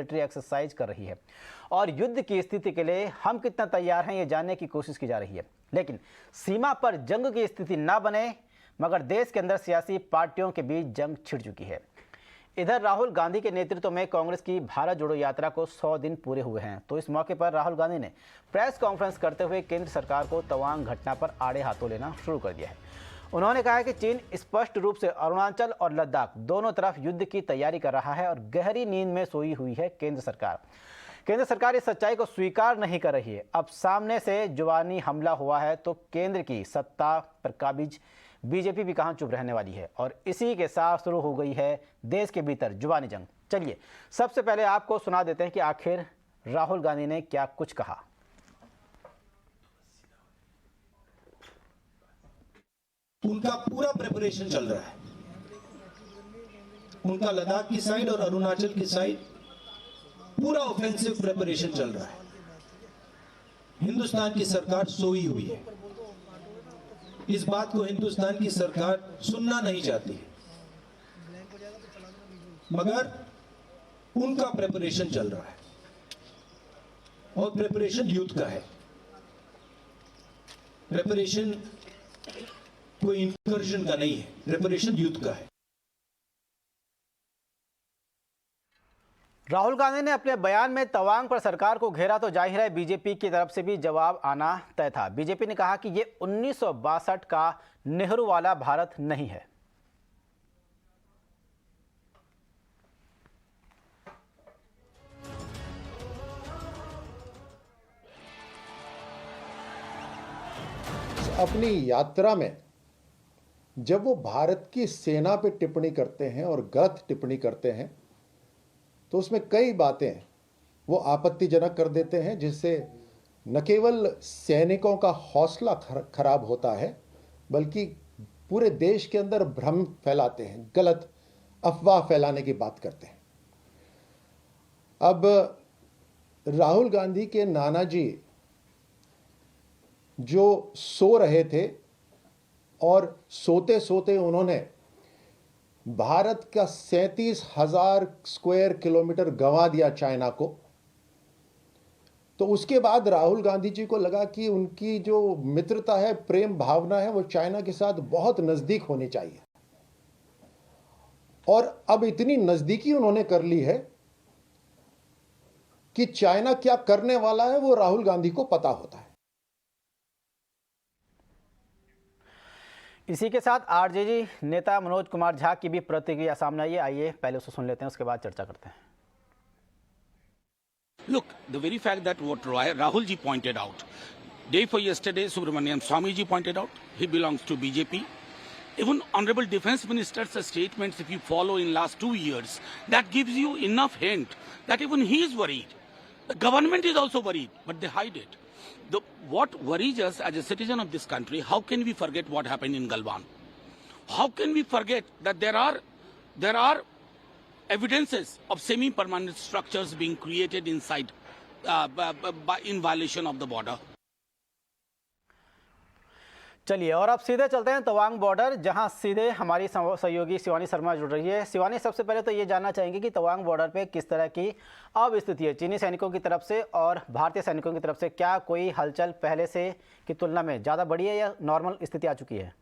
Military exercise कर रही है और युद्ध की स्थिति के लिए हम कितना तैयार हैं ये जानने की कोशिश की जा रही है। लेकिन सीमा पर जंग की स्थिति ना बने, मगर देश के अंदर सियासी पार्टियों के बीच जंग छिड़ चुकी है। इधर राहुल गांधी के नेतृत्व में कांग्रेस की भारत जोड़ो यात्रा को 100 दिन पूरे हुए हैं, तो इस मौके पर राहुल गांधी ने प्रेस कॉन्फ्रेंस करते हुए केंद्र सरकार को तवांग घटना पर आड़े हाथों लेना शुरू कर दिया है। उन्होंने कहा है कि चीन स्पष्ट रूप से अरुणाचल और लद्दाख दोनों तरफ युद्ध की तैयारी कर रहा है और गहरी नींद में सोई हुई है केंद्र सरकार इस सच्चाई को स्वीकार नहीं कर रही है। अब सामने से जुबानी हमला हुआ है तो केंद्र की सत्ता पर काबिज बीजेपी भी कहां चुप रहने वाली है और इसी के साथ शुरू हो गई है देश के भीतर जुबानी जंग। चलिए सबसे पहले आपको सुना देते हैं कि आखिर राहुल गांधी ने क्या कुछ कहा। उनका पूरा प्रिपरेशन चल रहा है, उनका लद्दाख की साइड और अरुणाचल की साइड पूरा ऑफेंसिव प्रिपरेशन चल रहा है। हिंदुस्तान की सरकार सोई हुई है, इस बात को हिंदुस्तान की सरकार सुनना नहीं चाहती है, मगर उनका प्रिपरेशन चल रहा है और प्रिपरेशन युद्ध का है। प्रिपरेशन कोई इंकर्जन का नहीं है, प्रिपरेशन युद्ध का है। राहुल गांधी ने अपने बयान में तवांग पर सरकार को घेरा तो जाहिर है बीजेपी की तरफ से भी जवाब आना तय था। बीजेपी ने कहा कि ये 1962 का नेहरू वाला भारत नहीं है। अपनी यात्रा में जब वो भारत की सेना पे टिप्पणी करते हैं और गलत टिप्पणी करते हैं तो उसमें कई बातें वो आपत्तिजनक कर देते हैं, जिससे न केवल सैनिकों का हौसला खराब होता है बल्कि पूरे देश के अंदर भ्रम फैलाते हैं, गलत अफवाह फैलाने की बात करते हैं। अब राहुल गांधी के नाना जी जो सो रहे थे और सोते सोते उन्होंने भारत का 37,000 स्क्वायर किलोमीटर गंवा दिया चाइना को, तो उसके बाद राहुल गांधी जी को लगा कि उनकी जो मित्रता है, प्रेम भावना है, वो चाइना के साथ बहुत नजदीक होनी चाहिए। और अब इतनी नजदीकी उन्होंने कर ली है कि चाइना क्या करने वाला है वो राहुल गांधी को पता होता है। इसी के साथ आरजेडी नेता मनोज कुमार झा की भी प्रतिक्रिया सामने आई है। आइए पहले उसे सुन लेते हैं, उसके बाद चर्चा करते हैं। Look, the very fact that what Rahul ji pointed out, day for yesterday, Subramanian Swami ji pointed out, he belongs to BJP. Even Honorable Defence Minister's statements, if you follow in last 2 years, that gives you enough hint that even he is worried. The government is also worried, but they hide it. What worries us as a citizen of this country, how can we forget what happened in Galwan? How can we forget that there are evidences of semi-permanent structures being created inside in violation of the border? चलिए और अब सीधे चलते हैं Tawang border, जहां सीधे हमारी सहयोगी शिवानी शर्मा जुड़ रही है। शिवानी, सबसे पहले तो ये जानना चाहेंगे कि तवांग बॉर्डर पे किस तरह की अब स्थिति है चीनी सैनिकों की तरफ से और भारतीय सैनिकों की तरफ से? क्या कोई हलचल पहले से की तुलना में ज़्यादा बढ़ी है या नॉर्मल स्थिति आ चुकी है?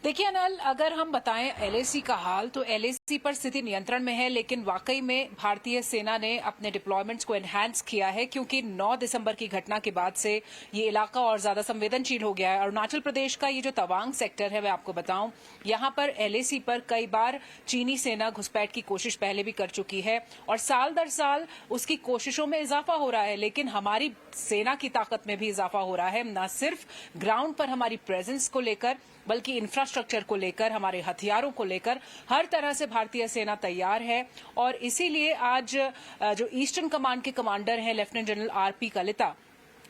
देखिए अनल, अगर हम बताएं एलएसी का हाल, तो एलएसी पर स्थिति नियंत्रण में है, लेकिन वाकई में भारतीय सेना ने अपने डिप्लॉयमेंट्स को एनहांस किया है, क्योंकि 9 दिसंबर की घटना के बाद से ये इलाका और ज्यादा संवेदनशील हो गया है। अरुणाचल प्रदेश का ये जो तवांग सेक्टर है, मैं आपको बताऊं, यहां पर एलएसी पर कई बार चीनी सेना घुसपैठ की कोशिश पहले भी कर चुकी है और साल दर साल उसकी कोशिशों में इजाफा हो रहा है। लेकिन हमारी सेना की ताकत में भी इजाफा हो रहा है, न सिर्फ ग्राउंड पर हमारी प्रेजेंस को लेकर बल्कि इंफ्रास्ट्रक्चर को लेकर, हमारे हथियारों को लेकर हर तरह से भारतीय सेना तैयार है। और इसीलिए आज जो ईस्टर्न कमांड के कमांडर हैं लेफ्टिनेंट जनरल आरपी कलिता,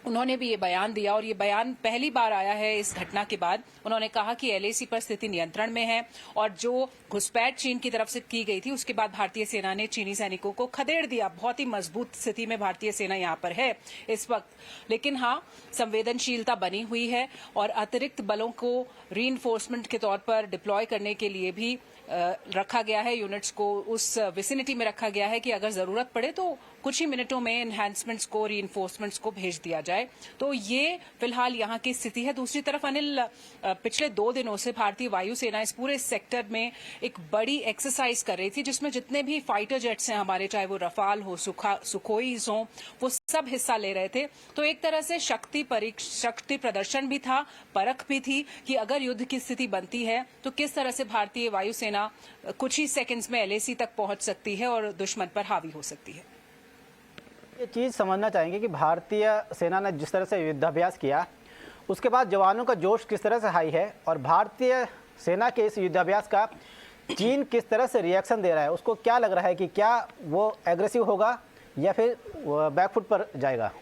उन्होंने भी ये बयान दिया और ये बयान पहली बार आया है इस घटना के बाद। उन्होंने कहा कि एलएसी पर स्थिति नियंत्रण में है और जो घुसपैठ चीन की तरफ से की गई थी उसके बाद भारतीय सेना ने चीनी सैनिकों को खदेड़ दिया। बहुत ही मजबूत स्थिति में भारतीय सेना यहां पर है इस वक्त। लेकिन हाँ, संवेदनशीलता बनी हुई है और अतिरिक्त बलों को रीइंफोर्समेंट के तौर पर डिप्लॉय करने के लिए भी रखा गया है, यूनिट्स को उस विसिनिटी में रखा गया है कि अगर जरूरत पड़े तो कुछ ही मिनटों में एनहांसमेंट्स को, रीइंफोर्समेंट्स को भेज दिया जाए। तो ये फिलहाल यहाँ की स्थिति है। दूसरी तरफ अनिल, पिछले 2 दिनों से भारतीय वायुसेना इस पूरे सेक्टर में एक बड़ी एक्सरसाइज कर रही थी, जिसमें जितने भी फाइटर जेट्स हैं हमारे, चाहे वो रफाल हो, सुखोईस हो, वो सब हिस्सा ले रहे थे। तो एक तरह से शक्ति प्रदर्शन भी था, परख भी थी कि अगर युद्ध की स्थिति बनती है तो किस तरह से भारतीय वायुसेना कुछ ही सेकंड्स में एलएसी तक पहुंच सकती है और दुश्मन पर हावी हो सकती है। ये चीज़ समझना चाहेंगे कि भारतीय सेना ने जिस तरह से युद्धाभ्यास किया, उसके बाद जवानों का जोश किस तरह से हाई है, और भारतीय सेना के इस युद्धाभ्यास का चीन किस तरह से रिएक्शन दे रहा है, उसको क्या लग रहा है कि क्या वो एग्रेसिव होगा या फिर बैकफुट पर जाएगा?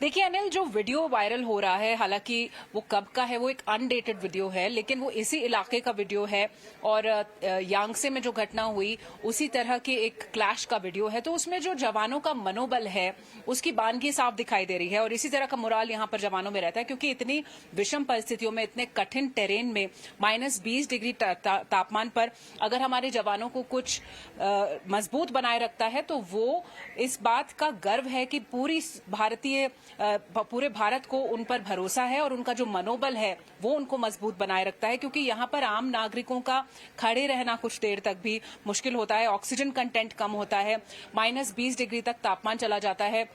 देखिए अनिल, जो वीडियो वायरल हो रहा है, हालांकि वो कब का है, वो एक अनडेटेड वीडियो है, लेकिन वो इसी इलाके का वीडियो है और यांगसे में जो घटना हुई उसी तरह के एक क्लैश का वीडियो है। तो उसमें जो जवानों का मनोबल है उसकी बानगी साफ दिखाई दे रही है और इसी तरह का मोराल यहाँ पर जवानों में रहता है, क्योंकि इतनी विषम परिस्थितियों में, इतने कठिन टेरेन में, -20 डिग्री तापमान पर अगर हमारे जवानों को कुछ मजबूत बनाए रखता है तो वो इस बात का गर्व है कि पूरे भारत को उन पर भरोसा है और उनका जो मनोबल है वो उनको मजबूत बनाए रखता है। क्योंकि यहाँ पर आम नागरिकों का खड़े रहना कुछ देर तक भी मुश्किल होता है, ऑक्सीजन कंटेंट कम होता है, -20 डिग्री तक तापमान चला जाता है,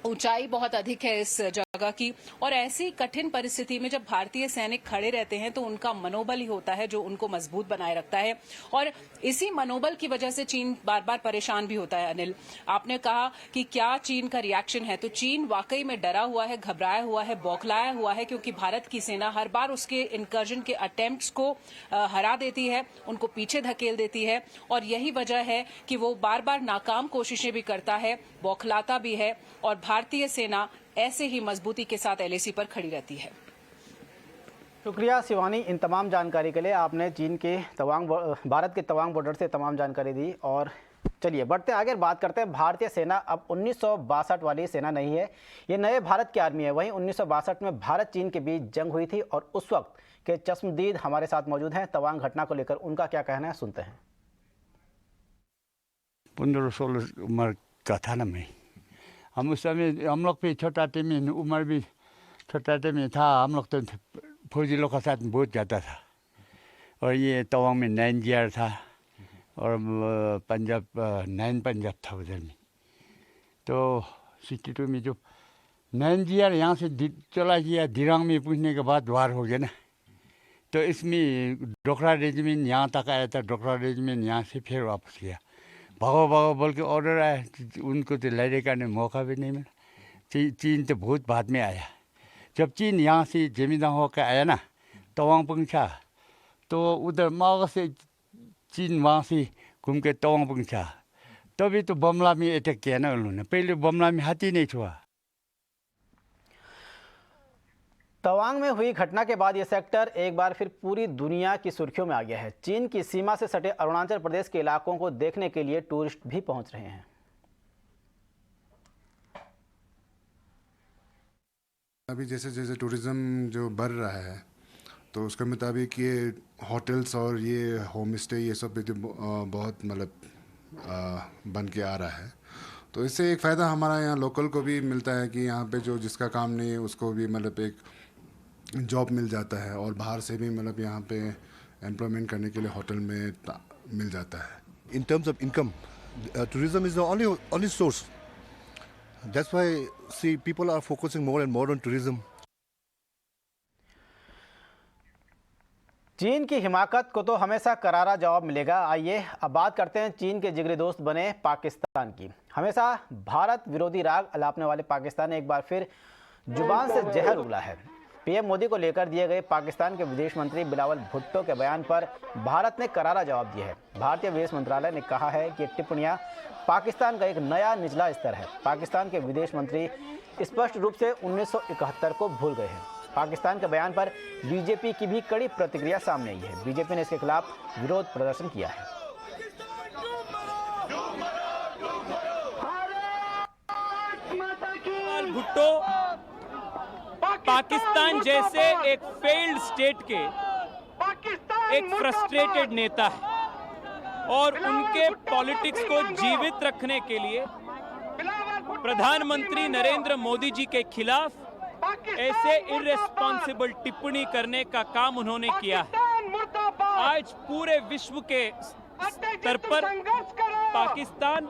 ऊंचाई बहुत अधिक है इस जगह की, और ऐसी कठिन परिस्थिति में जब भारतीय सैनिक खड़े रहते हैं तो उनका मनोबल ही होता है जो उनको मजबूत बनाए रखता है। और इसी मनोबल की वजह से चीन बार बार परेशान भी होता है। अनिल, आपने कहा कि क्या चीन का रिएक्शन है, तो चीन वाकई में डरा हुआ है, घबराया हुआ है, बौखलाया हुआ है, क्योंकि भारत की सेना हर बार उसके इंकर्जन के अटेम्प्ट्स को हरा देती है, उनको पीछे धकेल देती है, और यही वजह है कि वो बार बार नाकाम कोशिशें भी करता है, बौखलाता भी है, और भारतीय सेना ऐसे ही मजबूती के साथ एलएसी पर खड़ी रहती है। शुक्रिया शिवानी, इन तमाम जानकारी के लिए। आपने चीन के भारत के तवांग बॉर्डर से तमाम जानकारी दी। और चलिए बढ़ते आगे, बात करते हैं। भारतीय सेना अब 1962 वाली सेना नहीं है, ये नए भारत की आर्मी है। वहीं 1962 में भारत चीन के बीच जंग हुई थी और उस वक्त के चश्मदीद हमारे साथ मौजूद हैं। तवांग घटना को लेकर उनका क्या कहना है, सुनते हैं। 15-16 उम्र का था ना मैं। हम उस समय, हम लोग भी छोटा टीम, उम्र भी छोटा टीम था। हम लोग तो फौजी लोग के साथ बहुत जाता था। और ये तवांग में 9 GR था और पंजाब 9 पंजाब था उधर में। तो 62 में जो 9 GR यहाँ से चला गया, दिरांग में पूछने के बाद वार हो गया ना। तो इसमें डोकरा रेजिमेंट यहाँ तक आया था, डोकरा रेजिमेंट यहाँ से फिर वापस गया। भागो भागो बोल के ऑर्डर आया, उनको तो लड़ने का मौका भी नहीं मिला। चीन तो बहुत बाद में आया। जब चीन यहाँ से जमींदार होकर आया ना तवांग पहुंचा, तो उधर माओ से चीन वहाँ से घूम के तवांग पहुंचा। तभी तो बमला में अटैक किया ना उन्होंने। पहले बमला में हाथी नहीं छुआ। तवांग में हुई घटना के बाद यह सेक्टर एक बार फिर पूरी दुनिया की सुर्खियों में आ गया है। चीन की सीमा से सटे अरुणाचल प्रदेश के इलाकों को देखने के लिए टूरिस्ट भी पहुंच रहे हैं। अभी जैसे जैसे टूरिज्म जो बढ़ रहा है तो उसके मुताबिक ये होटल्स और ये होम स्टे ये सब भी बहुत मतलब बन के आ रहा है। तो इससे एक फ़ायदा हमारा यहाँ लोकल को भी मिलता है कि यहाँ पे जो जिसका काम नहीं है उसको भी मतलब एक जॉब मिल जाता है, और बाहर से भी मतलब यहाँ पे एम्प्लॉयमेंट करने के लिए होटल में मिल जाता है। In terms of income, tourism is the only source. That's why see people are focusing more and more on tourism. चीन की हिमाकत को तो हमेशा करारा जवाब मिलेगा। आइए अब बात करते हैं चीन के जिगरी दोस्त बने पाकिस्तान की। हमेशा भारत विरोधी राग अलापने वाले पाकिस्तान ने एक बार फिर जुबान से जहर उगला है। पीएम मोदी को लेकर दिए गए पाकिस्तान के विदेश मंत्री बिलावल भुट्टो के बयान पर भारत ने करारा जवाब दिया है। भारतीय विदेश मंत्रालय ने कहा है कि टिप्पणियां पाकिस्तान का एक नया निचला स्तर है। पाकिस्तान के विदेश मंत्री स्पष्ट रूप से 1971 को भूल गए हैं। पाकिस्तान के बयान पर बीजेपी की भी कड़ी प्रतिक्रिया सामने आई है। बीजेपी ने इसके खिलाफ विरोध प्रदर्शन किया है। भुट्टो पाकिस्तान जैसे एक फेल्ड स्टेट के एक फ्रस्ट्रेटेड नेता है और उनके पॉलिटिक्स को जीवित रखने के लिए प्रधानमंत्री नरेंद्र मोदी जी के खिलाफ ऐसे इर्रेस्पॉन्सिबल टिप्पणी करने का काम उन्होंने किया है। आज पूरे विश्व के स्तर पर पाकिस्तान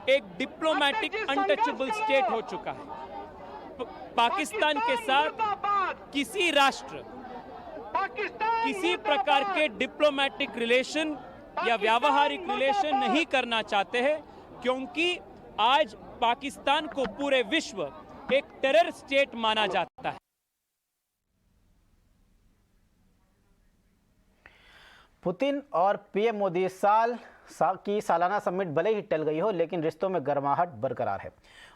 एक डिप्लोमैटिक अनटचेबल स्टेट हो चुका है। पाकिस्तान के साथ किसी राष्ट्र किसी प्रकार के डिप्लोमैटिक रिलेशन या व्यावहारिक रिलेशन नहीं करना चाहते हैं, क्योंकि आज पाकिस्तान को पूरे विश्व एक टेरर स्टेट माना जाता है। पुतिन और पीएम मोदी की सालाना समिट भले ही टल गई हो, लेकिन रिश्तों में गर्माहट बरकरार है।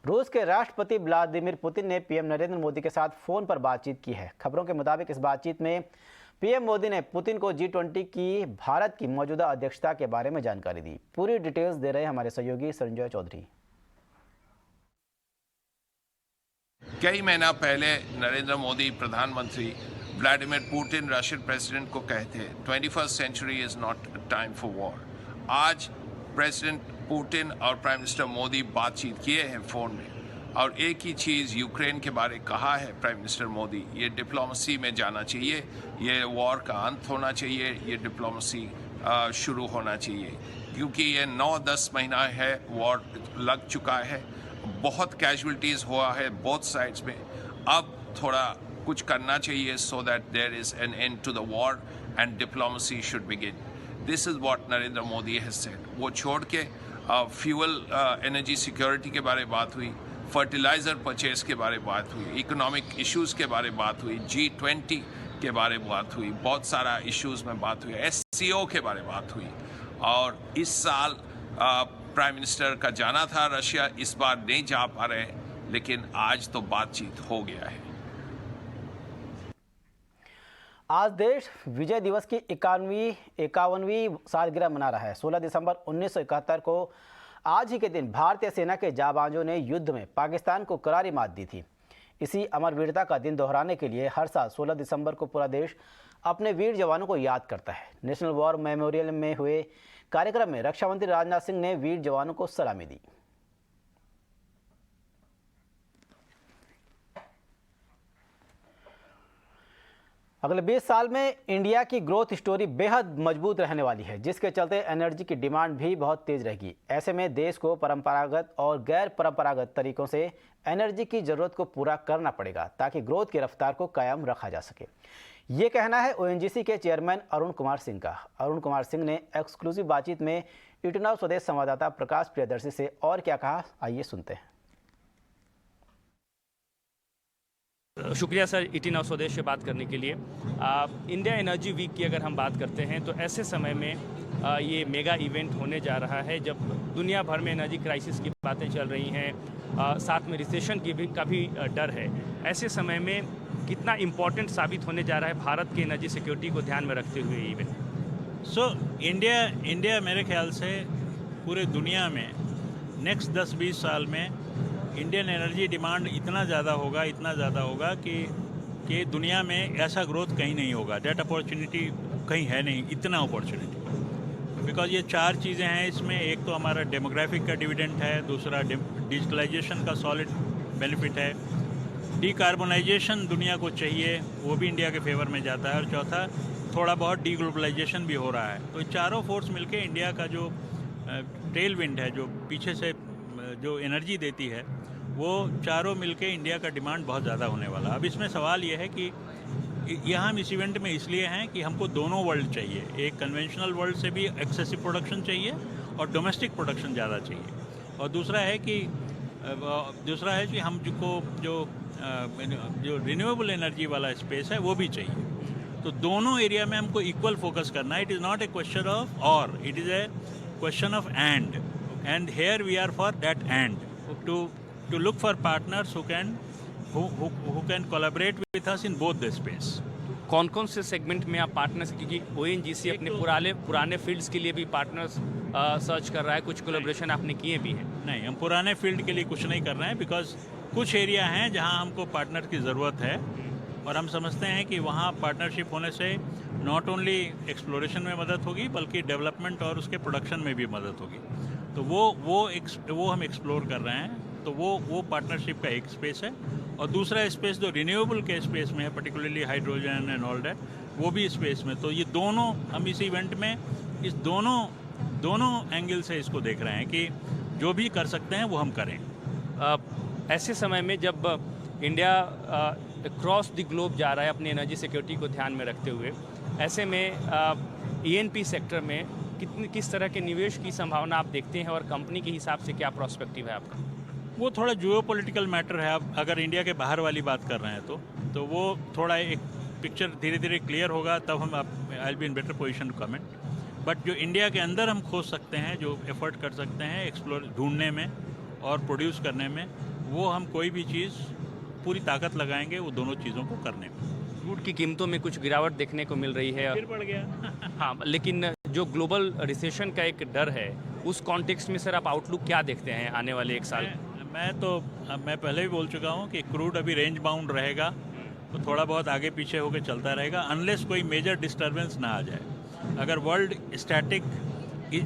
रूस के राष्ट्रपति व्लादिमीर पुतिन ने पीएम नरेंद्र मोदी के साथ फोन पर बातचीत की है। खबरों के मुताबिक इस बातचीत में पीएम मोदी ने पुतिन को G20 की भारत की मौजूदा अध्यक्षता के बारे में जानकारी दी। पूरी डिटेल्स दे रहे हैं हमारे सहयोगी संजय चौधरी। कई महीना पहले नरेंद्र मोदी प्रधानमंत्री व्लादिमीर पुतिन रशियन प्रेसिडेंट को कहते 21st century is not time for war. आज प्रेसिडेंट पुतिन और प्राइम मिनिस्टर मोदी बातचीत किए हैं फोन में, और एक ही चीज़ यूक्रेन के बारे कहा है प्राइम मिनिस्टर मोदी, ये डिप्लोमेसी में जाना चाहिए, ये वॉर का अंत होना चाहिए, ये डिप्लोमेसी शुरू होना चाहिए, क्योंकि ये 9-10 महीना है वॉर लग चुका है, बहुत कैजुअलिटीज़ हुआ है बोथ साइड्स में। अब थोड़ा कुछ करना चाहिए so that there is an end to the war and diplomacy should begin. This is what Narendra Modi has said. वो छोड़ के फ्यूल एनर्जी सिक्योरिटी के बारे में बात हुई, फर्टिलाइज़र परचेज के बारे में बात हुई, इकोनॉमिक इश्यूज़ के बारे में बात हुई, G20 के बारे में बात हुई, बहुत सारा इश्यूज़ में बात हुई, SCO के बारे में बात हुई। और इस साल प्राइम मिनिस्टर का जाना था रशिया, इस बार नहीं जा पा रहे, लेकिन आज तो बातचीत हो गया है। आज देश विजय दिवस की 51वीं सालगिरह मना रहा है। 16 दिसंबर 1971 को आज ही के दिन भारतीय सेना के जाबाजों ने युद्ध में पाकिस्तान को करारी मात दी थी। इसी अमर वीरता का दिन दोहराने के लिए हर साल 16 दिसंबर को पूरा देश अपने वीर जवानों को याद करता है। नेशनल वॉर मेमोरियल में हुए कार्यक्रम में रक्षा मंत्री राजनाथ सिंह ने वीर जवानों को सलामी दी। अगले 20 साल में इंडिया की ग्रोथ स्टोरी बेहद मजबूत रहने वाली है, जिसके चलते एनर्जी की डिमांड भी बहुत तेज रहेगी। ऐसे में देश को परंपरागत और गैर परंपरागत तरीकों से एनर्जी की ज़रूरत को पूरा करना पड़ेगा, ताकि ग्रोथ की रफ्तार को कायम रखा जा सके। ये कहना है ONGC के चेयरमैन अरुण कुमार सिंह का। अरुण कुमार सिंह ने एक्सक्लूसिव बातचीत में ET नाउ स्वदेश संवाददाता प्रकाश प्रियदर्शी से और क्या कहा, आइए सुनते हैं। शुक्रिया सर ET नाउ स्वदेश से बात करने के लिए। इंडिया एनर्जी वीक की अगर हम बात करते हैं तो ऐसे समय में ये मेगा इवेंट होने जा रहा है जब दुनिया भर में एनर्जी क्राइसिस की बातें चल रही हैं, साथ में रिसेशन का भी डर है। ऐसे समय में कितना इम्पोर्टेंट साबित होने जा रहा है भारत की एनर्जी सिक्योरिटी को ध्यान में रखते हुए इवेंट? इंडिया मेरे ख्याल से पूरे दुनिया में नेक्स्ट 10-20 साल में इंडियन एनर्जी डिमांड इतना ज़्यादा होगा कि दुनिया में ऐसा ग्रोथ कहीं नहीं होगा। डेट अपॉर्चुनिटी कहीं है नहीं, इतना अपॉर्चुनिटी, बिकॉज ये 4 चीज़ें हैं इसमें। एक तो हमारा डेमोग्राफिक का डिविडेंड है, दूसरा डिजिटलाइजेशन का सॉलिड बेनिफिट है, डीकार्बोनाइजेशन दुनिया को चाहिए, वो भी इंडिया के फेवर में जाता है, और चौथा थोड़ा बहुत डीग्लोबलाइजेशन भी हो रहा है। तो चारों फोर्स मिलके इंडिया का जो टेल विंड है, जो पीछे से जो एनर्जी देती है, वो चारों मिलके इंडिया का डिमांड बहुत ज़्यादा होने वाला। अब इसमें सवाल ये है कि यहाँ हम इस इवेंट में इसलिए हैं कि हमको दोनों वर्ल्ड चाहिए, एक कन्वेंशनल वर्ल्ड से भी एक्सेसिव प्रोडक्शन चाहिए और डोमेस्टिक प्रोडक्शन ज़्यादा चाहिए, और दूसरा है कि हमको जो रिन्यूएबल एनर्जी वाला स्पेस है वो भी चाहिए। तो दोनों एरिया में हमको इक्वल फोकस करना है। It is not a question of और, it is a question of and here we are for that and to look for partners who can collaborate with us in both the space. कौन कौन से segment में आप partners, क्योंकि ONGC अपने पुराने fields के लिए भी पार्टनर्स सर्च कर रहा है, कुछ कोलैबोरेशन आपने किए भी हैं? नहीं, हम पुराने फील्ड के लिए कुछ नहीं कर रहे हैं, बिकॉज कुछ एरिया हैं जहां हमको पार्टनर की ज़रूरत है, और हम समझते हैं कि वहाँ पार्टनरशिप होने से नॉट ओनली एक्सप्लोरेशन में मदद होगी बल्कि डेवलपमेंट और उसके प्रोडक्शन में भी मदद होगी। तो वो हम एक्सप्लोर कर रहे हैं। तो वो पार्टनरशिप का एक स्पेस है। और दूसरा स्पेस जो रिन्यूएबल के स्पेस में है, particularly hydrogen and all that, वो भी स्पेस में। तो ये दोनों हम इस इवेंट में इस दोनों एंगल से इसको देख रहे हैं कि जो भी कर सकते हैं वो हम करें। ऐसे समय में जब इंडिया क्रॉस द ग्लोब जा रहा है अपनी एनर्जी सिक्योरिटी को ध्यान में रखते हुए, ऐसे में ईएनपी सेक्टर में किस तरह के निवेश की संभावना आप देखते हैं और कंपनी के हिसाब से क्या प्रोस्पेक्टिव है आपका? वो थोड़ा जियोपॉलिटिकल मैटर है। अब अगर इंडिया के बाहर वाली बात कर रहे हैं तो वो थोड़ा एक पिक्चर धीरे धीरे क्लियर होगा, तब हम I will be in better position to comment. But जो इंडिया के अंदर हम खोज सकते हैं, जो एफर्ट कर सकते हैं एक्सप्लोर ढूंढने में और प्रोड्यूस करने में, वो हम कोई भी चीज़ पूरी ताकत लगाएंगे वो दोनों चीज़ों को करने में। क्रूड की कीमतों में कुछ गिरावट देखने को मिल रही है, फिर बढ़ गया। हाँ, लेकिन जो ग्लोबल रिसेशन का एक डर है, उस कॉन्टेक्स्ट में सर आप आउटलुक क्या देखते हैं आने वाले एक साल? मैं पहले भी बोल चुका हूँ कि क्रूड अभी रेंज बाउंड रहेगा, तो थोड़ा बहुत आगे पीछे होकर चलता रहेगा अनलेस कोई मेजर डिस्टर्बेंस ना आ जाए। अगर वर्ल्ड स्टैटिक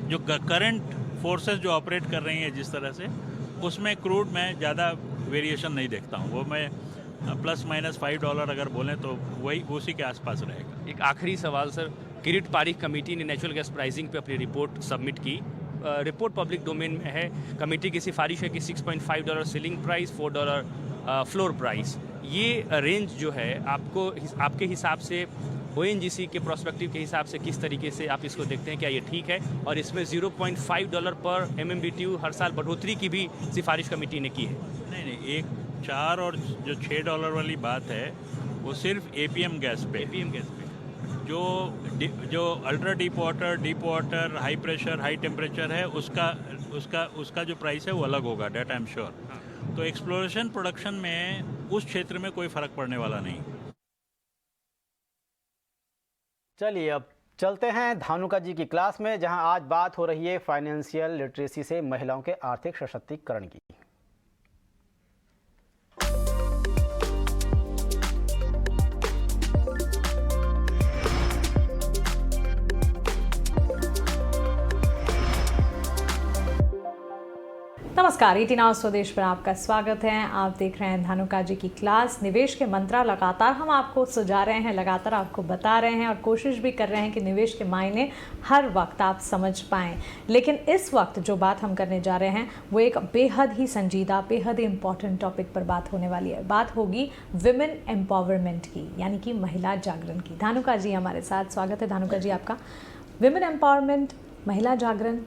जो करंट फोर्सेस जो ऑपरेट कर रही हैं जिस तरह से, उसमें क्रूड में ज़्यादा वेरिएशन नहीं देखता हूँ। वो मैं ±$5 अगर बोलें तो वही उसी के आसपास रहेगा। एक आखिरी सवाल सर, किरीट पारिख कमेटी ने नेचुरल गैस प्राइसिंग पे अपनी रिपोर्ट सबमिट की। रिपोर्ट पब्लिक डोमेन में है। कमेटी की सिफारिश है कि $6.5 सीलिंग प्राइस, $4 फ्लोर प्राइस। ये रेंज जो है आपके हिसाब से ONGC के प्रोस्पेक्टिव के हिसाब से किस तरीके से आप इसको देखते हैं? क्या ये ठीक है? और इसमें $0.5 पर MMBTU हर साल बढ़ोतरी की भी सिफारिश कमेटी ने की है। नहीं, एक 4 और जो $6 वाली बात है वो सिर्फ APM गैस पे। जो ultra deep water, high pressure, high temperature है, उसका जो प्राइस है वो अलग होगा, डेट आई एम श्योर। तो एक्सप्लोरेशन प्रोडक्शन में उस क्षेत्र में कोई फ़र्क पड़ने वाला नहीं। चलिए अब चलते हैं धानुका जी की क्लास में, जहां आज बात हो रही है फाइनेंशियल लिटरेसी से महिलाओं के आर्थिक सशक्तिकरण की। नमस्कार, 18 आवर्स स्वदेश पर आपका स्वागत है। आप देख रहे हैं धानुका जी की क्लास। निवेश के मंत्रा लगातार हम आपको सुझा रहे हैं, लगातार आपको बता रहे हैं और कोशिश भी कर रहे हैं कि निवेश के मायने हर वक्त आप समझ पाएं। लेकिन इस वक्त जो बात हम करने जा रहे हैं वो एक बेहद ही संजीदा, बेहद ही इम्पॉर्टेंट टॉपिक पर बात होने वाली है। बात होगी विमेन एम्पावरमेंट की, यानी कि महिला जागरण की। धानुका जी हमारे साथ, स्वागत है धानुका जी आपका। विमेन एम्पावरमेंट, महिला जागरण,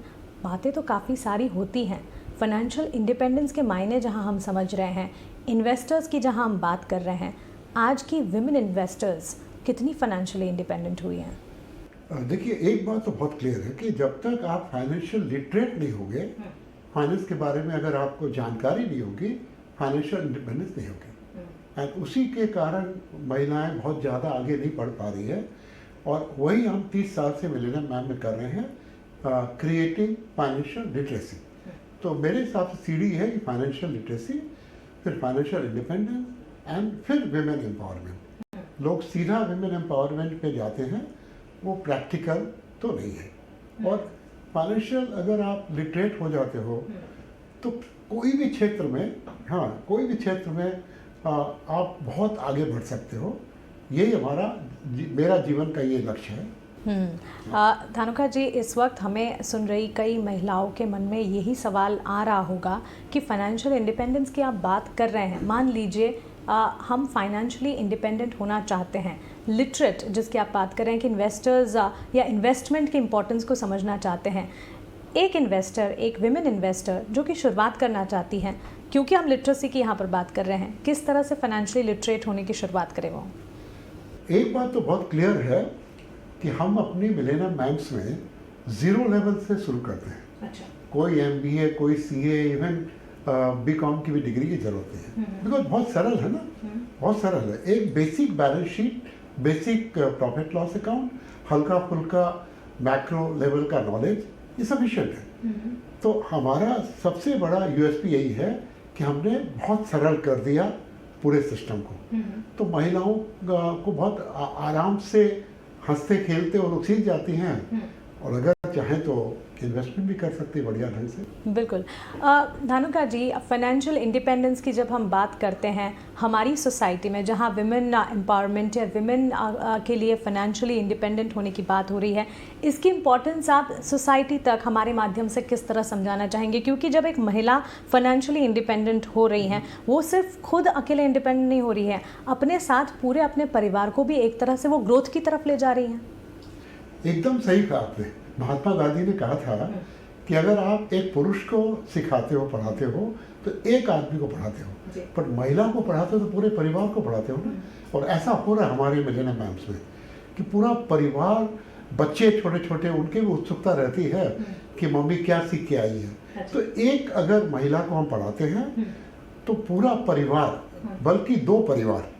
बातें तो काफ़ी सारी होती हैं। फाइनेंशियल इंडिपेंडेंस के मायने जहां हम समझ रहे हैं, इन्वेस्टर्स की जहां हम बात कर रहे हैं, आज की विमेन इन्वेस्टर्स कितनी फाइनेंशियली इंडिपेंडेंट हुई हैं? देखिए, एक बात तो बहुत क्लियर है कि जब तक आप फाइनेंशियल लिटरेट नहीं होंगे, फाइनेंस के बारे में अगर आपको जानकारी नहीं होगी, फाइनेंशियल इंडिपेंडेंस नहीं होगी। एंड उसी के कारण महिलाएं बहुत ज़्यादा आगे नहीं बढ़ पा रही है। और वही हम 30 साल से मिलेनियम मैम में कर रहे हैं, क्रिएटिंग फाइनेंशियल लिटरेसी। तो मेरे हिसाब से सीढ़ी है कि फाइनेंशियल लिटरेसी, फिर फाइनेंशियल इंडिपेंडेंस एंड फिर विमेन एम्पावरमेंट। लोग सीधा विमेन एम्पावरमेंट पे जाते हैं, वो प्रैक्टिकल तो नहीं है। और फाइनेंशियल अगर आप लिटरेट हो जाते हो तो कोई भी क्षेत्र में, हाँ, कोई भी क्षेत्र में आप बहुत आगे बढ़ सकते हो। यही मेरा जीवन का ये लक्ष्य है। धानुका जी, इस वक्त हमें सुन रही कई महिलाओं के मन में यही सवाल आ रहा होगा कि फाइनेंशियल इंडिपेंडेंस की आप बात कर रहे हैं। मान लीजिए हम फाइनेंशियली इंडिपेंडेंट होना चाहते हैं, लिटरेट जिसकी आप बात कर रहे हैं कि इन्वेस्टर्स या इन्वेस्टमेंट की इंपॉर्टेंस को समझना चाहते हैं। एक इन्वेस्टर, एक विमेन इन्वेस्टर जो कि शुरुआत करना चाहती हैं, क्योंकि हम लिटरेसी की यहाँ पर बात कर रहे हैं, किस तरह से फाइनेंशियली लिटरेट होने की शुरुआत करें? वो एक बात तो बहुत क्लियर है कि हम अपनी मिलेनियम मैम्स में 0 लेवल से शुरू करते हैं। अच्छा। कोई MBA, कोई CA, इवन BCom की भी डिग्री की जरूरत नहीं है, बिकॉज बहुत सरल है ना, बहुत सरल है। एक basic balance sheet, basic profit loss account, हल्का फुल्का मैक्रो लेवल का नॉलेज, ये सफिशिएंट है। तो हमारा सबसे बड़ा USP यही है कि हमने बहुत सरल कर दिया पूरे सिस्टम को। तो महिलाओं को बहुत आराम से हंसते खेलते और वो सीख जाती हैं, और अगर चाहें तो इन्वेस्टमेंट भी कर सकती है बढ़िया ढंग से। बिल्कुल। धानुका जी, फाइनेंशियल इंडिपेंडेंस की जब हम बात करते हैं हमारी सोसाइटी में, जहां विमेन एम्पावरमेंट या विमेन के लिए फाइनेंशियली इंडिपेंडेंट होने की बात हो रही है, इसकी इम्पोर्टेंस आप सोसाइटी तक हमारे माध्यम से किस तरह समझाना चाहेंगे? क्योंकि जब एक महिला फाइनेंशियली इंडिपेंडेंट हो रही हैं, वो सिर्फ खुद अकेले इंडिपेंडेंट नहीं हो रही है, अपने साथ पूरे अपने परिवार को भी एक तरह से वो ग्रोथ की तरफ ले जा रही हैं। एकदम सही कहा आपने। महात्मा गांधी ने कहा था कि अगर आप एक पुरुष को सिखाते हो, पढ़ाते हो, तो एक आदमी को पढ़ाते हो, पर महिला को पढ़ाते हो तो पूरे परिवार को पढ़ाते हो ना। और ऐसा हो रहा है हमारे मिलेनियम कैंप्स में कि पूरा परिवार, बच्चे छोटे छोटे, उनके भी उत्सुकता रहती है कि मम्मी क्या सीख के आई है। तो एक अगर महिला को हम पढ़ाते हैं तो पूरा परिवार, बल्कि 2 परिवार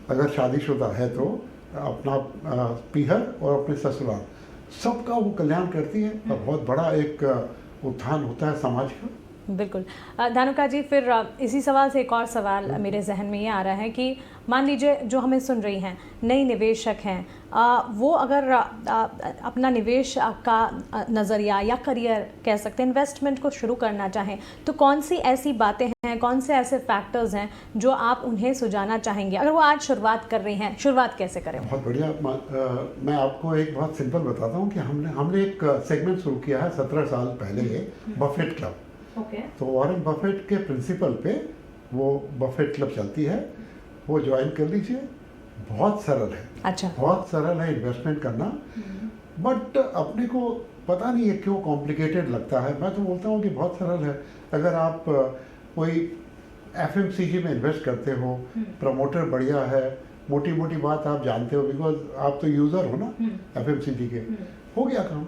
अगर शादीशुदा है तो अपना पीहर और अपने ससुराल, सबका वो कल्याण करती है और बहुत बड़ा एक उत्थान होता है समाज का। बिल्कुल। धानुका जी, फिर इसी सवाल से एक और सवाल मेरे जहन में ये आ रहा है कि मान लीजिए जो हमें सुन रही हैं नई निवेशक हैं, वो अगर अपना निवेश का नज़रिया या करियर कह सकते हैं, इन्वेस्टमेंट को शुरू करना चाहें, तो कौन सी ऐसी बातें हैं, कौन से ऐसे फैक्टर्स हैं जो आप उन्हें सुझाना चाहेंगे? अगर वो आज शुरुआत कर रही हैं, शुरुआत कैसे करें? बहुत बढ़िया। मैं आपको एक बहुत सिंपल बताता हूँ कि हमने एक सेगमेंट शुरू किया है 17 साल पहले, बफेट क्लब। तो वॉरेन बफेट के प्रिंसिपल पे वो बफेट क्लब चलती है, वो ज्वाइन कर लीजिए। बहुत सरल है। अच्छा। बहुत सरल है इन्वेस्टमेंट करना, बट अपने को पता नहीं है क्यों कॉम्प्लिकेटेड लगता है। मैं तो बोलता हूँ कि बहुत सरल है। अगर आप कोई FMCG में इन्वेस्ट करते हो, प्रमोटर बढ़िया है, मोटी मोटी बात आप जानते हो, बिकॉज आप तो यूज़र हो ना FMCG के, हो गया काम,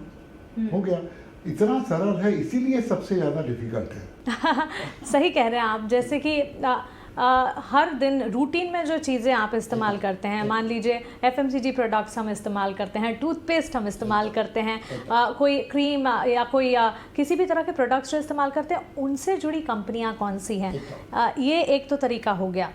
हो गया। इतना सरल है, इसीलिए सबसे ज़्यादा डिफिकल्ट है। सही कह रहे हैं आप। जैसे कि हर दिन रूटीन में जो चीज़ें आप इस्तेमाल करते हैं, मान लीजिए FMCG प्रोडक्ट्स हम इस्तेमाल करते हैं, टूथपेस्ट हम इस्तेमाल करते हैं, कोई क्रीम या कोई किसी भी तरह के प्रोडक्ट्स जो इस्तेमाल करते हैं, उनसे जुड़ी कंपनियां कौन सी हैं, ये एक तो तरीका हो गया।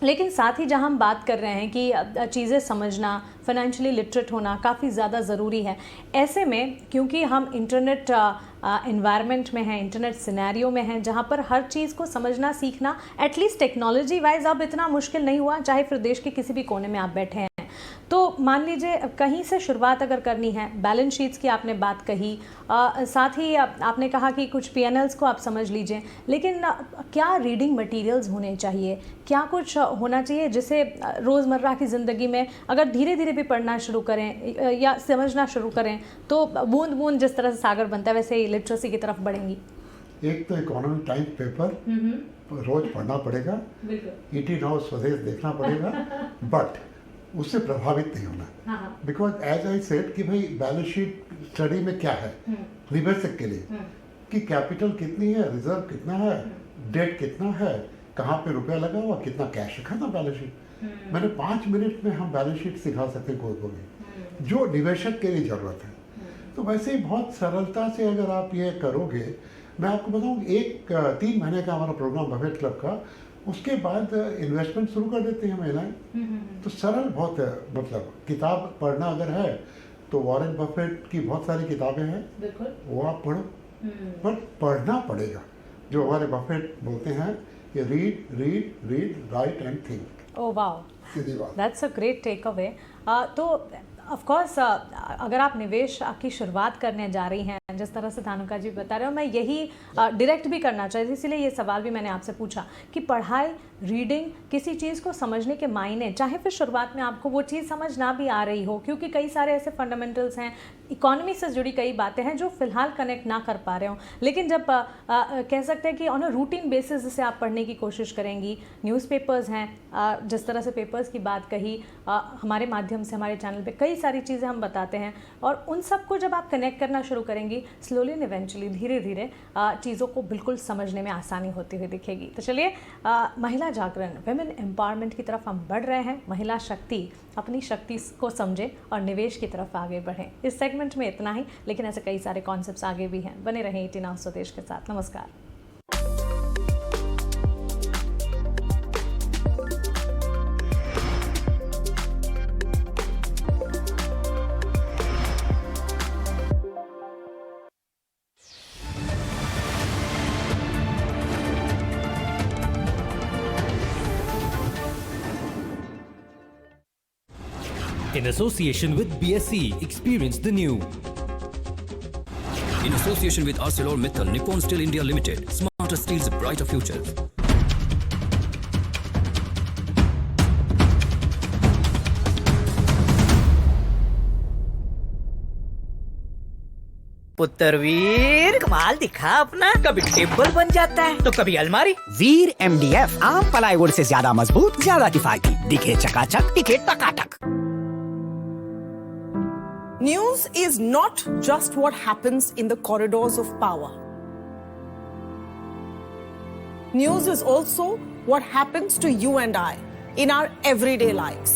लेकिन साथ ही जहाँ हम बात कर रहे हैं कि चीज़ें समझना, फाइनेंशियली लिटरेट होना काफ़ी ज़्यादा ज़रूरी है। ऐसे में क्योंकि हम इंटरनेट एनवायरनमेंट में हैं, इंटरनेट सिनेरियो में हैं, जहाँ पर हर चीज़ को समझना, सीखना एटलीस्ट टेक्नोलॉजी वाइज अब इतना मुश्किल नहीं हुआ, चाहे फिर देश के किसी भी कोने में आप बैठे हैं। तो मान लीजिए कहीं से शुरुआत अगर करनी है, बैलेंस शीट्स की आपने बात कही, साथ ही आपने कहा कि कुछ P&Ls को आप समझ लीजिए, लेकिन क्या रीडिंग मटेरियल्स होने चाहिए, क्या कुछ होना चाहिए जिसे रोज़मर्रा की ज़िंदगी में अगर धीरे धीरे भी पढ़ना शुरू करें या समझना शुरू करें तो बूंद बूंद जिस तरह से सागर बनता है वैसे ही लिटरेसी की तरफ बढ़ेंगी? एक तो इकोनॉमिक टाइम्स पेपर रोज पढ़ना पड़ेगा, ET नाउ स्वदेश देखना पड़ेगा, बट उससे प्रभावित नहीं होना। बिकॉज एज आई सेड कि भाई बैलेंस शीट स्टडी में क्या है निवेशक के लिए, कि कैपिटल कितनी है, रिजर्व कितना है, डेट कितना है, कहाँ पे रुपया लगा हुआ, कितना कैश रखा था बैलेंस शीट। मैंने 5 मिनट में हम बैलेंस शीट सिखा सकते हैं कोई को भी, जो निवेशक के लिए ज़रूरत है। तो वैसे ही बहुत सरलता से अगर आप ये करोगे, मैं आपको बताऊँ 3 महीने का हमारा प्रोग्राम बफेट क्लब का, उसके बाद इन्वेस्टमेंट शुरू कर देते हैं महिलाएं। तो सरल बहुत है, मतलब किताब पढ़ना अगर है तो वॉरेन बफेट की बहुत सारी किताबें हैं, वो आप पढ़ो, बट पढ़ना पड़ेगा। जो हमारे बफेट बोलते हैं कि read read read write and think. Oh wow, that's a great takeaway. तो ऑफ कोर्स अगर आप निवेश की शुरुआत करने जा रही हैं, जिस तरह से धानुका जी बता रहे हो, मैं यही डायरेक्ट भी करना चाहती थी, इसीलिए ये सवाल भी मैंने आपसे पूछा कि पढ़ाई, रीडिंग, किसी चीज़ को समझने के मायने, चाहे फिर शुरुआत में आपको वो चीज़ समझ ना भी आ रही हो, क्योंकि कई सारे ऐसे फंडामेंटल्स हैं, इकोनॉमी से जुड़ी कई बातें हैं जो फिलहाल कनेक्ट ना कर पा रहे हो, लेकिन जब कह सकते हैं कि ऑन अ रूटीन बेसिस से आप पढ़ने की कोशिश करेंगी, न्यूज़पेपर्स हैं, जिस तरह से पेपर्स की बात कही, हमारे माध्यम से हमारे चैनल पे कई सारी चीज़ें हम बताते हैं, और उन सबको जब आप कनेक्ट करना शुरू करेंगी, स्लोली एंड इवेंचुअली धीरे धीरे चीज़ों को बिल्कुल समझने में आसानी होती हुई दिखेगी। तो चलिए महिला जागरण, वुमेन एम्पावरमेंट की तरफ हम बढ़ रहे हैं। महिला शक्ति, अपनी शक्ति को समझें और निवेश की तरफ आगे बढ़ें। इस सेगमेंट में इतना ही, लेकिन ऐसे कई सारे कॉन्सेप्ट्स आगे भी हैं। बने रहें ET नाउ स्वदेश के साथ। नमस्कार। In association with BSC, experience the new. In association with ArcelorMittal Nippon Steel India Limited, smarter steels, brighter futures. पुत्रवीर कमाल दिखा अपना। कभी टेबल बन जाता है तो कभी अलमारी। वीर MDF आम प्लाईवुड से ज्यादा मजबूत, ज्यादा किफायती, दिखे चकाचक, टिके टकाटक। News is not just what happens in the corridors of power. News is also what happens to you and I in our everyday lives.